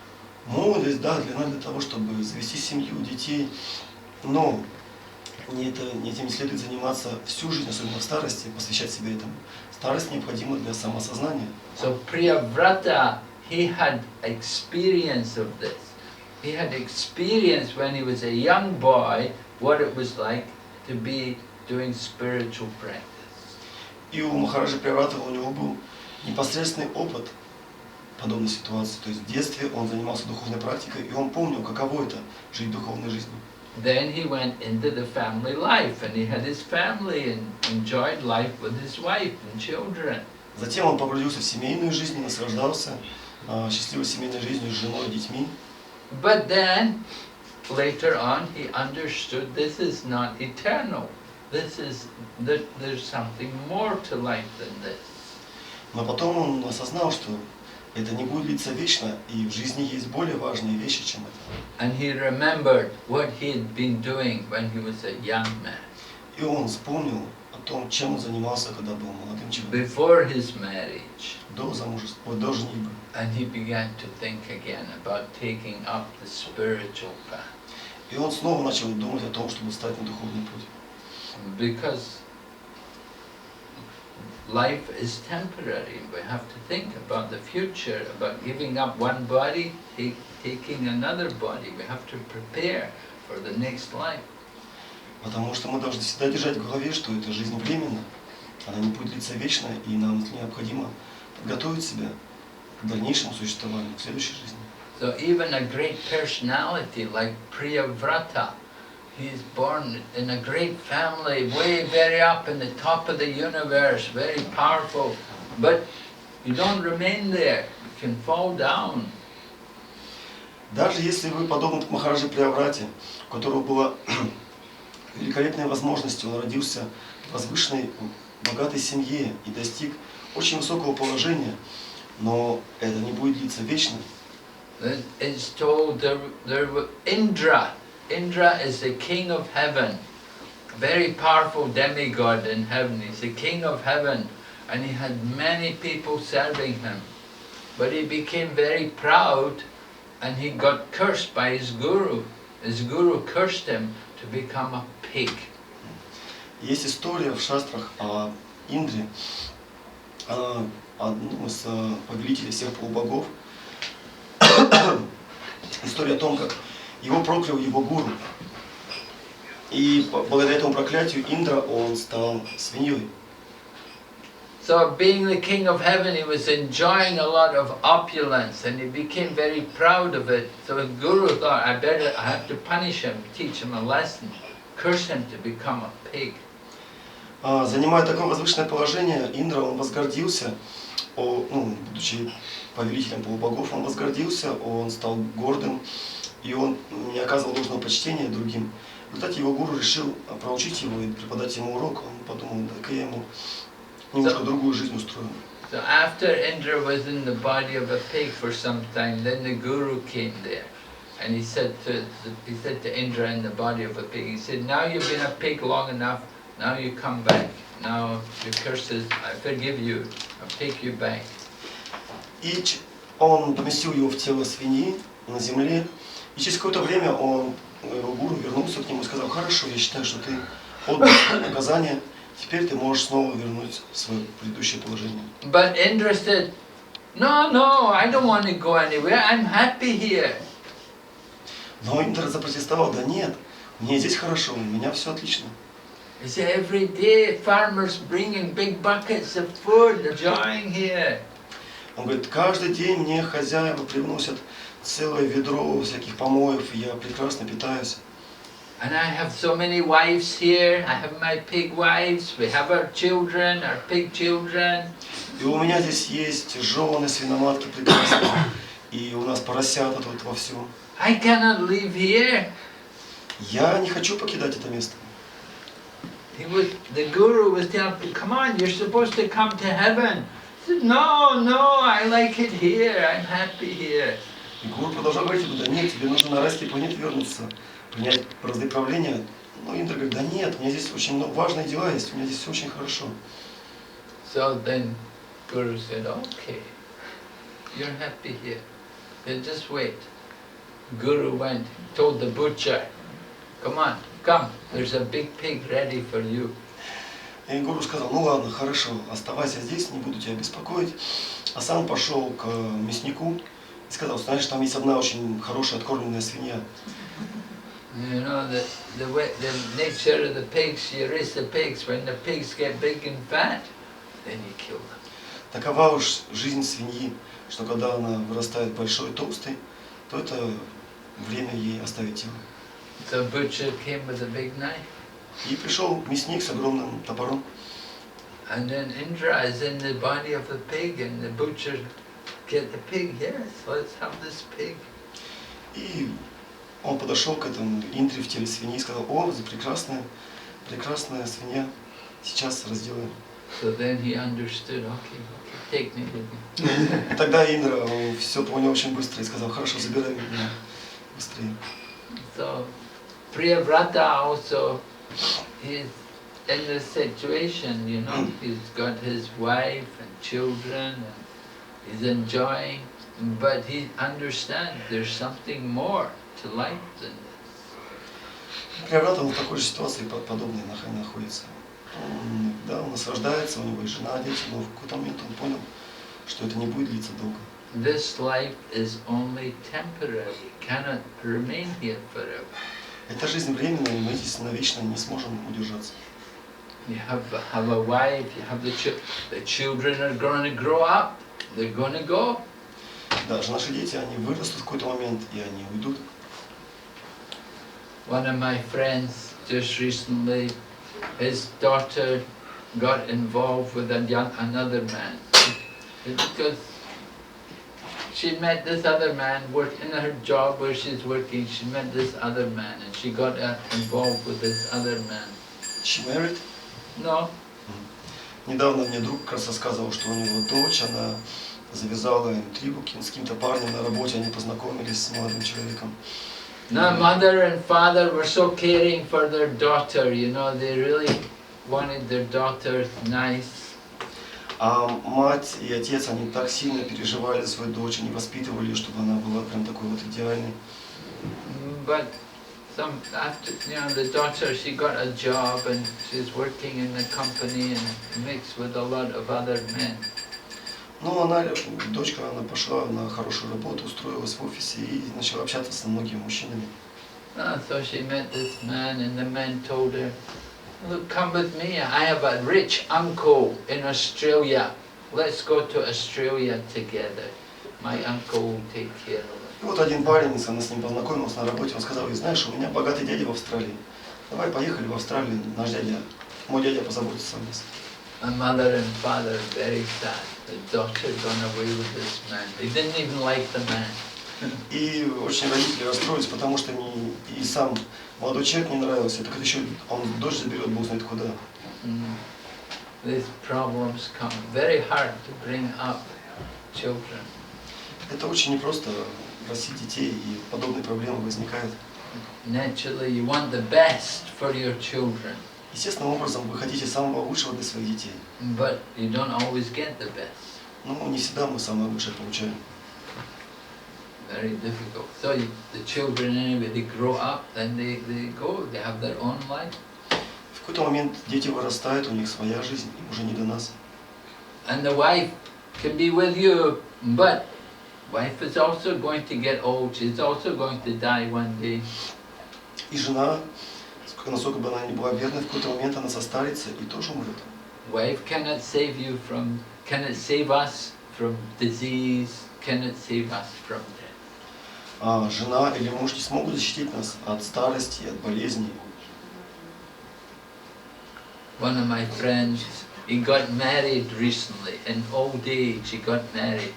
Молодость, да, для того, чтобы завести семью, детей, но этим не следует заниматься всю жизнь, особенно в старости, посвящать себя этому. Старость необходима для самосознания. So Priyavrata, he had experience of this. He had experience when he was a young boy what it was like to be doing spiritual practice. И у Махараджа Прияврата у него был непосредственный опыт подобной ситуации. То есть в детстве он занимался духовной практикой, и он помнил, каково это жить духовной жизнью. Then he went into the family life, and he had his family and enjoyed life with his wife and children. Затем он погрузился в семейную жизнь и наслаждался счастливой семейной жизнью с женой и детьми. But then, later on, he understood this is not eternal. There's something more to life than this. Но потом он осознал, что это не будет длиться вечно, и в жизни есть более важные вещи, чем это. And he remembered what he had been doing when he was a young man. И он вспомнил о том, чем он занимался, когда был молодым человеком. Before his marriage. До замужества, до женитьбы. And he began to think again about taking up the spiritual path. И он снова начал думать о том, чтобы встать на духовный путь. Because life is temporary. We have to think about the future, about giving up one body, taking another body. We have to prepare for the next life. Потому что мы должны всегда держать в голове, что эта жизнь временна, она не будет длиться вечно, и нам необходимо подготовить себя к дальнейшему существованию, к следующей жизни. So even a great personality like Priyavrata, he's born in a great family, way very up in the top of the universe, very powerful, but you don't remain there, you can fall down. Даже если вы подобны Махараджи Прияврате, у которого была великолепная возможность, он родился в возвышенной, богатой семье и достиг очень высокого положения, Но это не будет длиться вечно. It's told there was Indra. Indra is the king of heaven, a very powerful demigod in heaven. He's the king of heaven, and he had many people serving him. But he became very proud, and he got cursed by his guru. His guru cursed him to become a pig. Есть история в шастрах о Индре, одном из повелителей всех полубогов. История о том, как его проклял его гуру. И благодаря этому проклятию Индра, он стал свиньей. So being the king of heaven, he was enjoying a lot of opulence, and he became very proud of it. So his guru thought, I have to punish him, teach him a lesson, curse him to become a pig. Занимая такое возвышенное положение, Индра, он возгордился, будучи повелителем полубогов, он возгордился, он стал гордым, и он не оказывал должного почтения другим. В результате его гуру решил проучить его и преподать ему урок. Он подумал, да-ка я ему немножко другую жизнь устрою. So after Indra was in the body of a pig for some time, then the guru came there, and he said to Indra in the body of a pig, he said, now you've been a pig long enough, now you come back. Now your curses, I forgive you, I'll take you back. И он поместил его в тело свиньи на земле, и через какое-то время его гуру вернулся к нему и сказал, хорошо, я считаю, что ты отдал наказание, теперь ты можешь снова вернуть свое предыдущее положение. But Indra said, no, I don't want to go anywhere, I'm happy here. Но Индра запротестовал, да нет, мне здесь хорошо, у меня все отлично. He said, every day farmers bringing big buckets of food, enjoying here. Он говорит, каждый день мне хозяева приносят целое ведро всяких помоев, и я прекрасно питаюсь. And I have so many wives here, I have my pig wives, we have our children, our pig children. И у меня здесь есть жены, свиноматки прекрасные, и у нас поросята тут вовсю. I cannot live here. Я не хочу покидать это место. The guru was telling him, come on, you're supposed to come to heaven. He said, no, I like it here, I'm happy here. И гуру продолжал говорить, да нет, тебе нужно на райский планет вернуться, принять бразды правления. Но Индра говорит, да нет, у меня здесь очень важные дела есть, у меня здесь все очень хорошо. So then Guru said, okay, you're happy here, then just wait. Guru went, told the butcher, come, there's a big pig ready for you. И гуру сказал, ну ладно, хорошо, оставайся здесь, не буду тебя беспокоить. А сам пошел к мяснику и сказал, знаешь, там есть одна очень хорошая откормленная свинья. You know, the nature of the pigs, you raise the pigs, when the pigs get big and fat, then you kill them. Такова уж жизнь свиньи, что когда она вырастает большой и толстой, то это время ей оставить тело. So butcher came with a big knife. И пришел мясник с огромным топором. And then Indra is in the body of the pig, and the butcher get the pig. Yes, let's have this pig. И он подошел к этому Индре в теле свиньи и сказал, о, прекрасная свинья, сейчас разделаем. So then he understood, okay, take me with you. И тогда Индра все понял очень быстро и сказал, хорошо, забирай меня быстрее. So Priyavrata also, he's in this situation, you know, he's got his wife and children, and he's enjoying, but he understands there's something more to life than this. Прияврата, он в такой же ситуации подобной находится. Он наслаждается, у него есть жена, дети, но в какой-то момент он понял, что это не будет длиться долго. This life is only temporary, cannot remain here forever. Эта жизнь временная, и мы здесь навечно не сможем удержаться. You have a wife, you have the children are going to grow up, they're going to go. Даже наши дети, они вырастут в какой-то момент, и они уйдут. One of my friends just recently, his daughter got involved with another man. Because she met this other man, in her job where she's working, she met this other man, and she got involved with this other man. She married? No. Недавно мне друг как раз рассказывал, что у него дочь, она завязала интригу с каким-то парнем на работе, они познакомились с молодым человеком. Now mother and father were so caring for their daughter, you know, they really wanted their daughter nice. А мать и отец, они так сильно переживали за свою дочь, они воспитывали ее, чтобы она была прям такой вот идеальной. But after, you know, the daughter, she got a job and she's working in the company and mixed with a lot of other men. Но дочка, она пошла на хорошую работу, устроилась в офисе и начала общаться с многими мужчинами. So she met this man and the man told her, look, come with me, I have a rich uncle in Australia. Let's go to Australia together. My uncle will take care of it. И вот один парень, она с ним познакомилась на работе, он сказал ей, знаешь, у меня богатый дядя в Австралии. Давай поехали в Австралию, мой дядя позаботится о нас. My mother and father are very sad. The daughter gone away with this man. They didn't even like the man. И очень родители расстроились, потому что и сам молодой человек не нравился, так еще он дочь заберет, Бог знает куда. These problems come. Very hard to bring up children. Это очень непросто растить детей, и подобные проблемы возникают. Naturally, you want the best for your children. Естественным образом вы хотите самого лучшего для своих детей. But you don't always get the best. Но не всегда мы самое лучшее получаем. Very difficult. So the children, anyway, they grow up, then they go, they have their own life. В какой-то момент дети вырастают, у них своя жизнь, им уже не до нас. And the wife can be with you, but wife is also going to get old. She's also going to die one day. И жена, насколько бы она ни была верной, в какой-то момент она состарится и тоже умрет. Wife cannot save us from disease, cannot save us from death. А жена или муж не смогут защитить нас от старости, от болезней. One of my friends, he got married recently. In old age, he got married.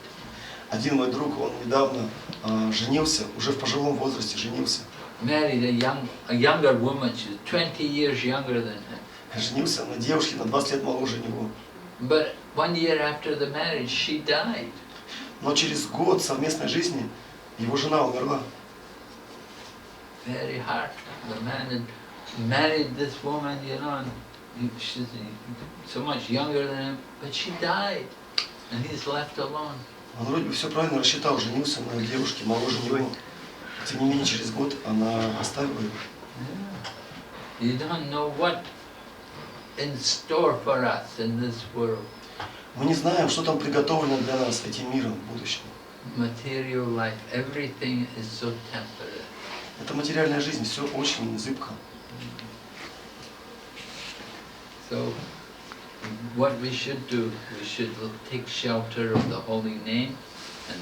Один мой друг, он недавно женился, уже в пожилом возрасте женился. Married a younger woman. She's 20 years younger than him. Женился на девушке на 20 лет моложе него. But 1 year after the marriage, she died. Но через год совместной жизни его жена умерла. Very hard. The man had married this woman, you know, and she's so much younger than him, but she died, and he's left alone. Он вроде бы все правильно рассчитал, женился на девушке моложе него. Тем не менее, через год она оставила его. You don't know what in store for us in this world. Мы не знаем, что там приготовлено для нас этим миром в будущем. Material life, everything is so temporary. Это материальная жизнь, все очень зыбко. So, what we should do, we should take shelter of the holy name and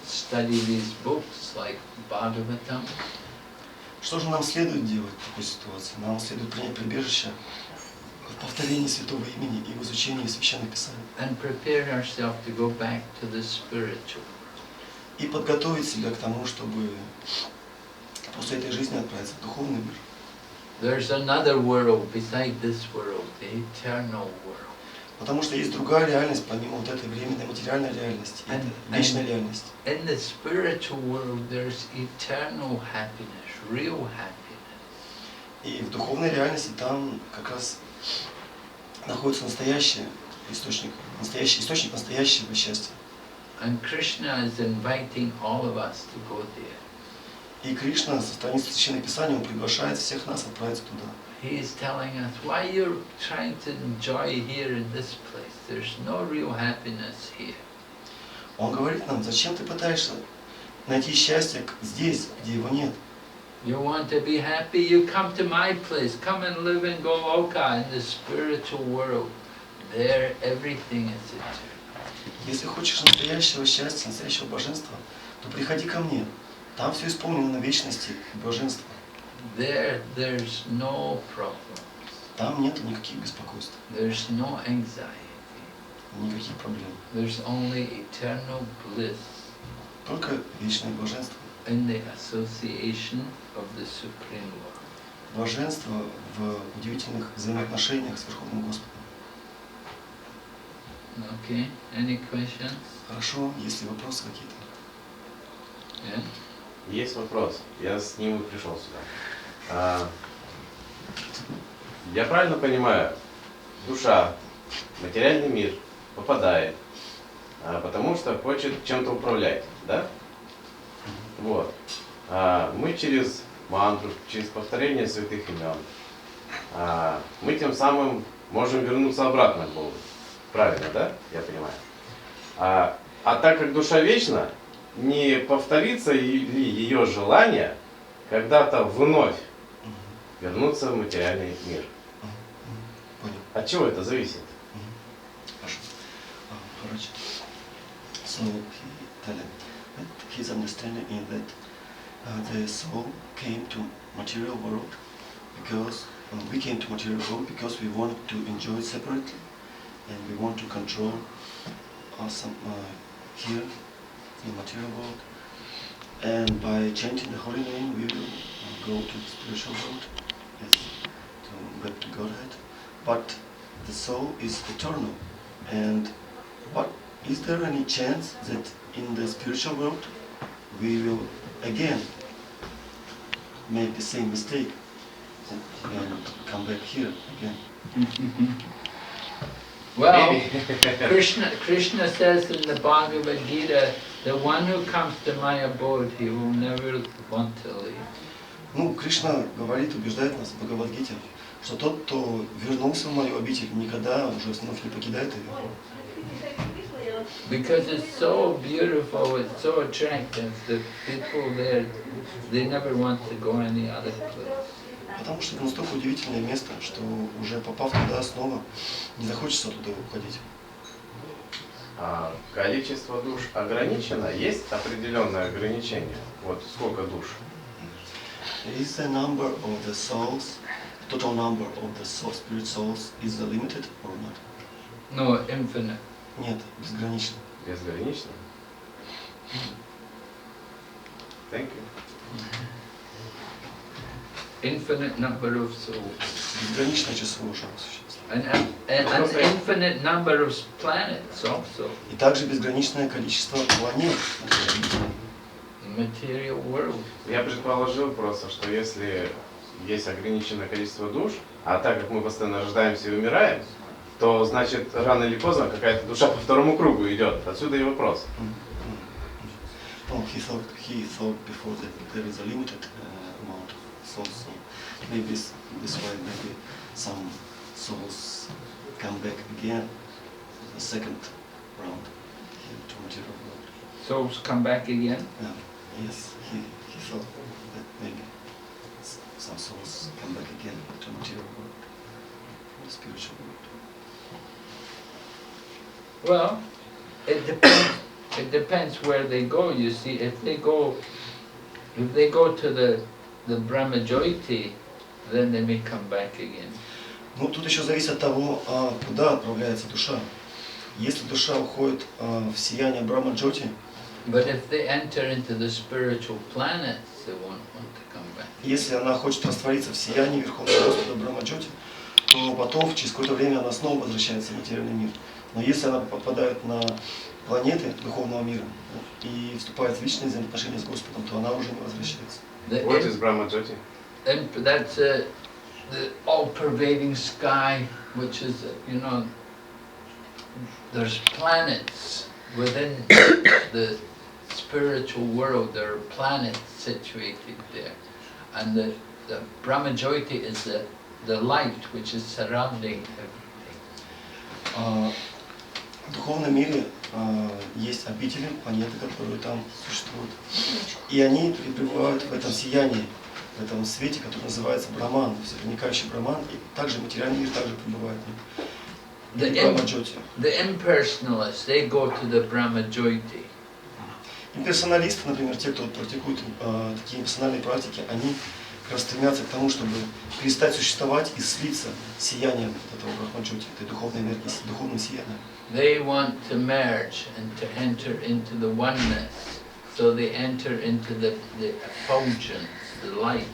study these books like Bhagavatam. Что же нам следует делать в такой ситуации? Нам следует принять прибежище в повторении святого имени и в изучении священных писаний. And prepare ourselves to go back to the spiritual. И подготовить себя к тому, чтобы после этой жизни отправиться в духовный мир. There's another world beside this world, the eternal world. Потому что есть другая реальность, помимо вот этой временной материальной реальности, это вечная реальность. In the spiritual world, there's eternal happiness, real happiness. И в духовной реальности там как раз находится настоящий источник настоящего счастья. And Krishna is inviting all of us to go there. И Кришна со страницы Священного Писания, он приглашает всех нас отправиться туда. He is telling us why you're trying to enjoy here in this place. There's no real happiness here. Он говорит нам, зачем ты пытаешься найти счастье здесь, где его нет? You want to be happy? You come to my place. Come and live in Goloka, in the spiritual world. There, everything is eternal. Если хочешь настоящего счастья, настоящего блаженства, то приходи ко мне. Там все исполнено на вечности блаженства. There's no problem. Там нет никаких беспокойств. There's no anxiety. Никаких проблем. There's only eternal bliss. Только вечное блаженство. In the association of the Supreme Lord. Блаженство в удивительных взаимоотношениях с Верховным Господом. Okay, any questions? Хорошо, есть ли вопросы какие-то? Yeah? Есть вопрос. Я с ним и пришел сюда. Я правильно понимаю, душа, материальный мир попадает, потому что хочет чем-то управлять, да? Вот. Мы через мантру, через повторение святых имен, мы тем самым можем вернуться обратно к Богу. Правильно, да? Я понимаю. А так как душа вечна, не повторится ли ее желание когда-то вновь вернуться в материальный мир? Понял. От чего это зависит? Хорошо. Махарадж. So he tell him that his understanding is that the soul came to material world because we came to material world because we wanted to enjoy it separately and we want to control some here in material world, and by chanting the holy name we will go to the spiritual world, yes, to back to Godhead. But the soul is eternal, and what is there any chance that in the spiritual world we will again make the same mistake and come back here again? Well, Krishna says in the Bhagavad Gita, the one who comes to my abode, he will never want to leave. Ну, Кришна говорит, убеждает нас в Бхагавад-гите, что тот, кто вернулся в мою обитель, никогда уже вновь не покидает ее. Because it's so beautiful, it's so attractive, the people there, they never want to go any other place. Потому что это настолько удивительное место, что уже попав туда снова, не захочется оттуда уходить. Количество душ ограничено? Есть определенное ограничение? Вот сколько душ? Is the number of the souls, total number of the soul, spirit souls, is it limited or not? No, infinite. Нет, безгранично. Безгранично? Thank you. Infinite number of souls. Безграничное число живых существ. And an infinite number of planets also. И также безграничное количество планет. Material world. Я предположил просто, что если есть ограниченное количество душ, а так как мы постоянно рождаемся и умираем, то значит рано или поздно какая-то душа по второму кругу идет. Отсюда и вопрос. Oh, he thought before that there is a limited amount of souls, so maybe this way maybe some souls come back again, the second round here to material world. Souls come back again. Yes, he thought that maybe some souls come back again to material world, the spiritual world. Well, it depends. It depends where they go. You see, if they go to the Brahmajyoti, then they may come back again. Ну, тут еще зависит от того, куда отправляется душа. Если душа уходит в сияние Брахма-джоти, But if they enter into the spiritual planets, they won't want to come back. если она хочет раствориться в сиянии Верховного Господа Брахма-джоти, то потом, через какое-то время, она снова возвращается в материальный мир. Но если она попадает на планеты духовного мира и вступает в личные взаимоотношения с Господом, то она уже не возвращается. What is Brahmajyoti? And that's the all-pervading sky, which is, there's planets within the spiritual world. There are planets situated there, and the Brahmajyoti is the light which is surrounding everything. В духовном мире есть обители, планеты, которые там существуют. И они пребывают в этом сиянии, в этом свете, который называется Браман, всепроникающий Браман, и также материальный мир также пребывает в Брахма-джоти. The impersonalists, they go to the Brahmajyoti. Имперсоналисты, например, те, кто практикует такие имперсональные практики, они как раз стремятся к тому, чтобы перестать существовать и слиться с сиянием этого Брахма-джоти, этой духовной энергии, духовным сиянием. They want to merge and to enter into the oneness, so they enter into the effulgence, the light.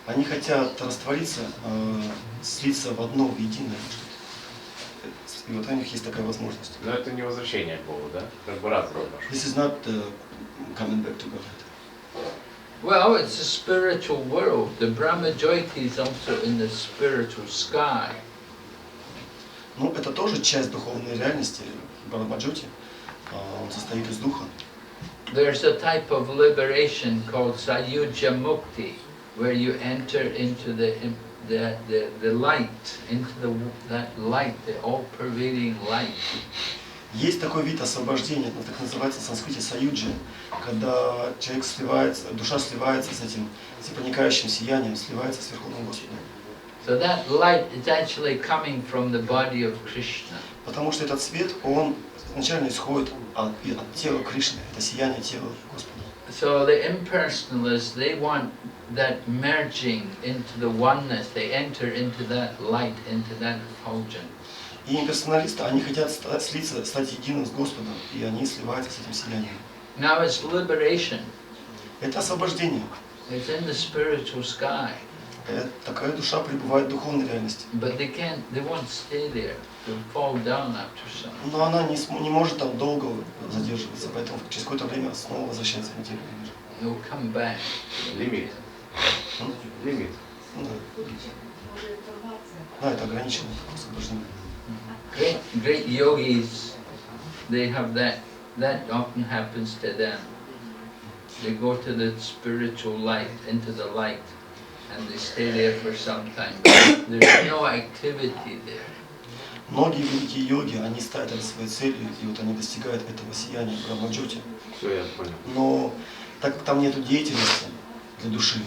Они хотят раствориться, слиться в одно, в единое, И вот у них есть такая возможность. Но это не возвращение к Богу, да? Как бы раз прошел. This is not coming back to God. Well, it's a spiritual world. The Brahma Jyoti is also in the spiritual sky. Ну, это тоже часть духовной реальности. Брахмаджоти, он состоит из духа. There's a type of liberation called Sayuja Mukti, where you enter into the light, into that light, the all-pervading light. Есть такой вид освобождения, это так называется в санскрите саюджи, когда человек сливается, душа сливается с этим всепроникающим сиянием, сливается с Верховным Господом. So that light is actually coming from the body of Krishna. Потому что этот свет, он изначально исходит от тела Кришны, это сияние тела Господа. So the impersonalists, they want that merging into the oneness. They enter into that light, into that effulgence. И имперсоналисты, они хотят слиться, стать единым с Господом, и они сливаются с этим сиянием. Now it's liberation. Это освобождение. It's in the spiritual sky. Такая душа пребывает в духовной реальности. But they won't stay there. They'll fall down after some. Но она не может там долго задерживаться, поэтому через какое-то время снова возвращается в материальный мир. They'll come back. Лимит. Лимит. Ну, да. Да, это ограниченное такое освобождение. Great yogis, they have that. That often happens to them. They go to the spiritual light, into the light, and they stay there for some time. There's no activity there. Многие великие йоги, они ставят это своей целью, и вот они достигают этого сияния Брахмаджоти. Все, я понял. Но так как там нету деятельности для души,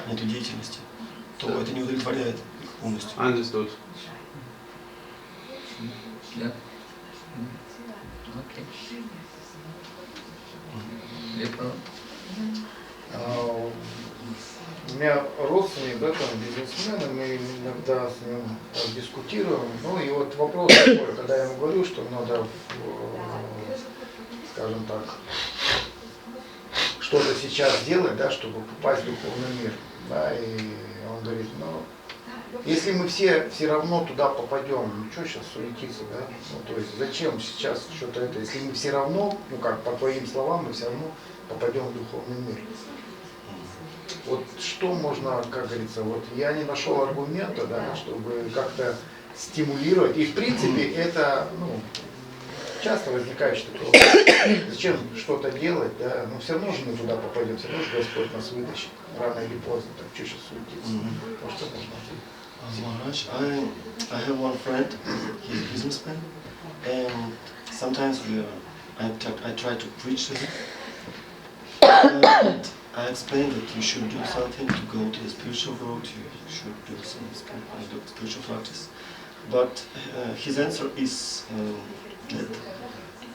нету деятельности, то это не удовлетворяет их полностью. Understood. Yeah. Okay. У меня родственник, да, там, бизнесмен, мы иногда с ним дискутируем. Ну и вот вопрос такой, когда я ему говорю, что надо, скажем так, что-то сейчас делать, да, чтобы попасть в духовный мир. Да, и он говорит, ну, если мы все равно туда попадем, ну что сейчас суетиться, да? Ну, то есть зачем сейчас что-то это, если мы все равно, ну как по твоим словам, мы все равно попадем в духовный мир. Вот что можно, как говорится, вот я не нашел аргумента, да, чтобы как-то стимулировать. И в принципе это, ну, часто возникающий такой вопрос. Зачем что-то делать, да, но все равно же мы туда попадем, все равно же Господь нас вытащит, рано или поздно, так что сейчас суетиться. Ну, что можно делать? Maharaj, I have one friend, he's a businessman, and sometimes I try to preach to him, and I explain that you should do something to go to the spiritual world, you should do some spiritual practice, but his answer is that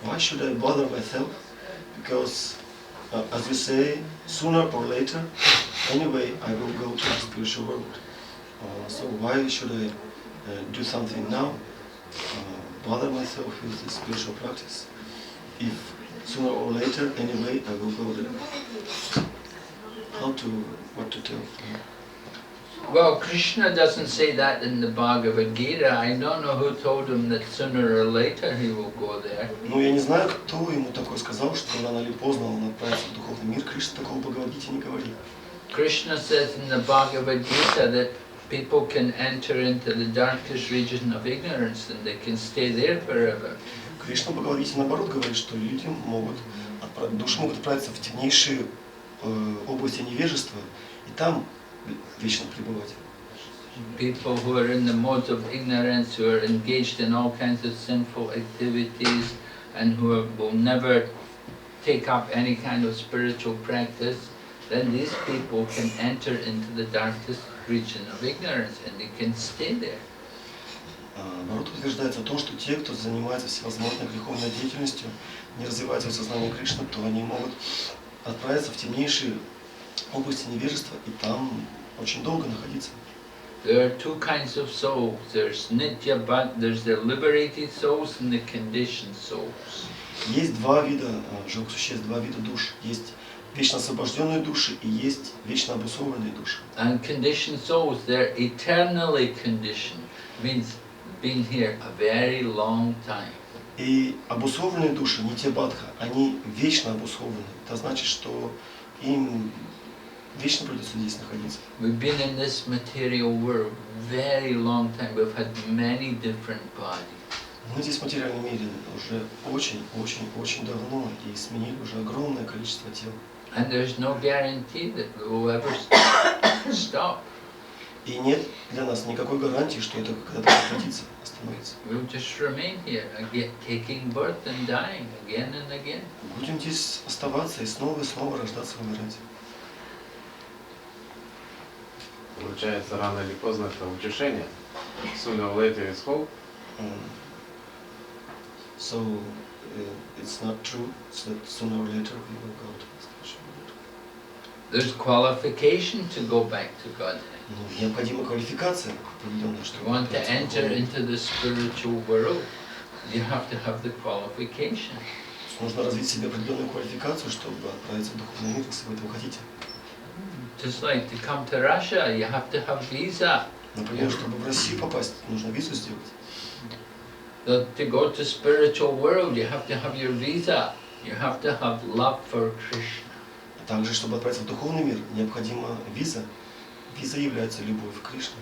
why should I bother myself, because as you say, sooner or later, anyway I will go to the spiritual world. So why should I do something now, bother myself with the spiritual practice, if sooner or later, anyway, I will go there? What to tell? Well, Krishna doesn't say that in the Bhagavad Gita. I don't know who told him that sooner or later he will go there. Ну, я не знаю, кто ему такое сказал, что рано или поздно он отправится в духовный мир. Кришна такого в Бхагавад-гите не говорит. Krishna says in the Bhagavad Gita that people can enter into the darkest region of ignorance and they can stay there forever. Кришна в Бхагавад-гите наоборот говорит, что люди души могут отправиться в темнейшие области невежества и там вечно пребывать. People who are in the modes of ignorance, who are engaged in all kinds of sinful activities and who will never take up any kind of spiritual practice, then these people can enter into the darkest region of ignorance and they can stay there. Наоборот, утверждается то, что те, кто занимается всевозможной греховной деятельностью, не развивают свое сознание Кришны, то они могут отправиться в темнейшие области невежества и там очень долго находиться. There are two kinds of souls. There's nitya, but there's the liberated souls and the conditioned souls. Есть два вида живых существ, два вида душ. Есть вечно освобожденные души и есть вечно обусловленные души. And conditioned souls, they're eternally conditioned. Means been here a very long time. И обусловленные души, не те бадха, они вечно обусловлены. Это значит, что им вечно придется здесь находиться. We've been in this material world very long time. We've had many different bodies. Мы здесь в материальном мире уже очень давно и сменили уже огромное количество тел. And there's no guarantee that we will ever stop. И нет для нас никакой гарантии, что это когда-то прекратится, остановится. We'll just remain here, again, taking birth and dying again and again. Будем здесь оставаться и снова рождаться и умирать. Получается, рано или поздно это утешение. Sooner or later it's hope. So it's not true that sooner or later we will go to the station. There's qualification to go back to Godhead. Необходима квалификация определенная, If чтобы you want to enter into the spiritual world, you have to have the qualification. нужно развить в себе определенную квалификацию, чтобы отправиться в духовный мир, если вы этого хотите. Just like to come to Russia, you have to have visa. Например, чтобы в Россию попасть, нужно визу сделать. To go to spiritual world, you have to have your visa. You have to have love for Krishna. Также, чтобы отправиться в духовный мир, необходима виза. Виза является любовь к Кришне.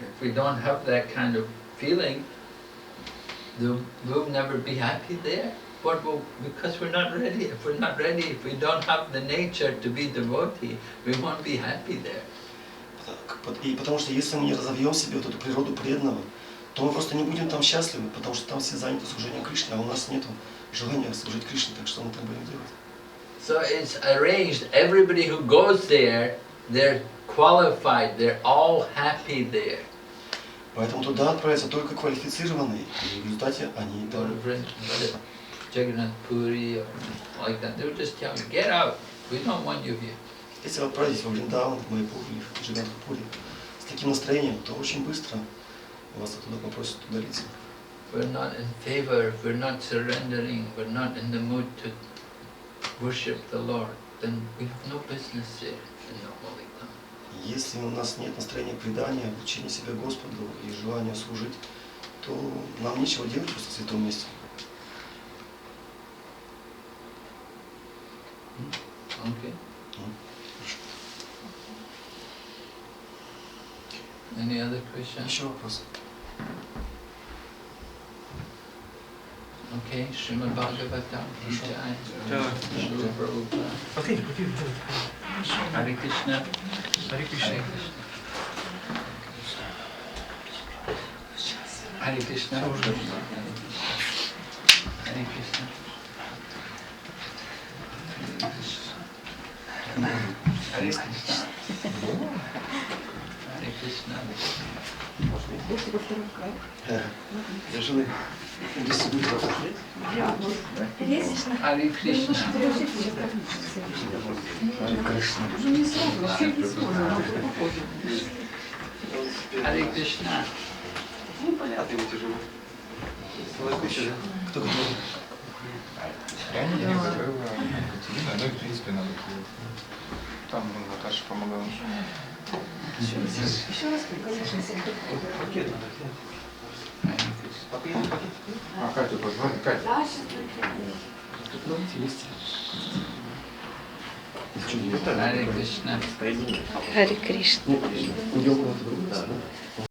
If we don't have that kind of feeling, we'll never be happy there. Because we're not ready. If we're not ready, if we don't have the nature to be devotee, we won't be happy there. И потому что если мы не разовьем в себе вот эту природу преданного, то мы просто не будем там счастливы, потому что там все заняты служением Кришне, а у нас нет желания служить Кришне, так что мы там будем делать. So it's arranged, everybody who goes there, they're qualified, they're all happy there. Поэтому туда отправятся только квалифицированные, и в результате они там... Jagannath Puri or like that, they'll just tell you, get out, we don't want you here. Если вы отправитесь во Вриндаван, в Майпур или в Джаганнатхпури с таким настроением, то очень быстро вас оттуда попросят удалиться. We're not in favor, we're not surrendering, we're not in the mood to worship the Lord, then we have no business there in the holy town. Если у нас нет настроения предания, обучения себя Господу и желания служить, то нам нечего делать просто в святом месте. Okay. Any other questions? Еще вопрос. Okay, Srimad Bhagavatam, Jai, Srila Prabhupada. Hare Krishna. Hare Krishna. Hare Krishna. Hare Krishna. Hare Krishna. Hare Krishna. Для жены. Hare Krishna. Hare Krishna. Кто готов? Я не готовила, ну и в принципе надо было. Там Наташа помогала. Еще раз, конечно, Пакет надо взять. А Катю позвали? Катя. Да, сейчас Hare Krishna. Харе Кришна. Уйдем куда-то.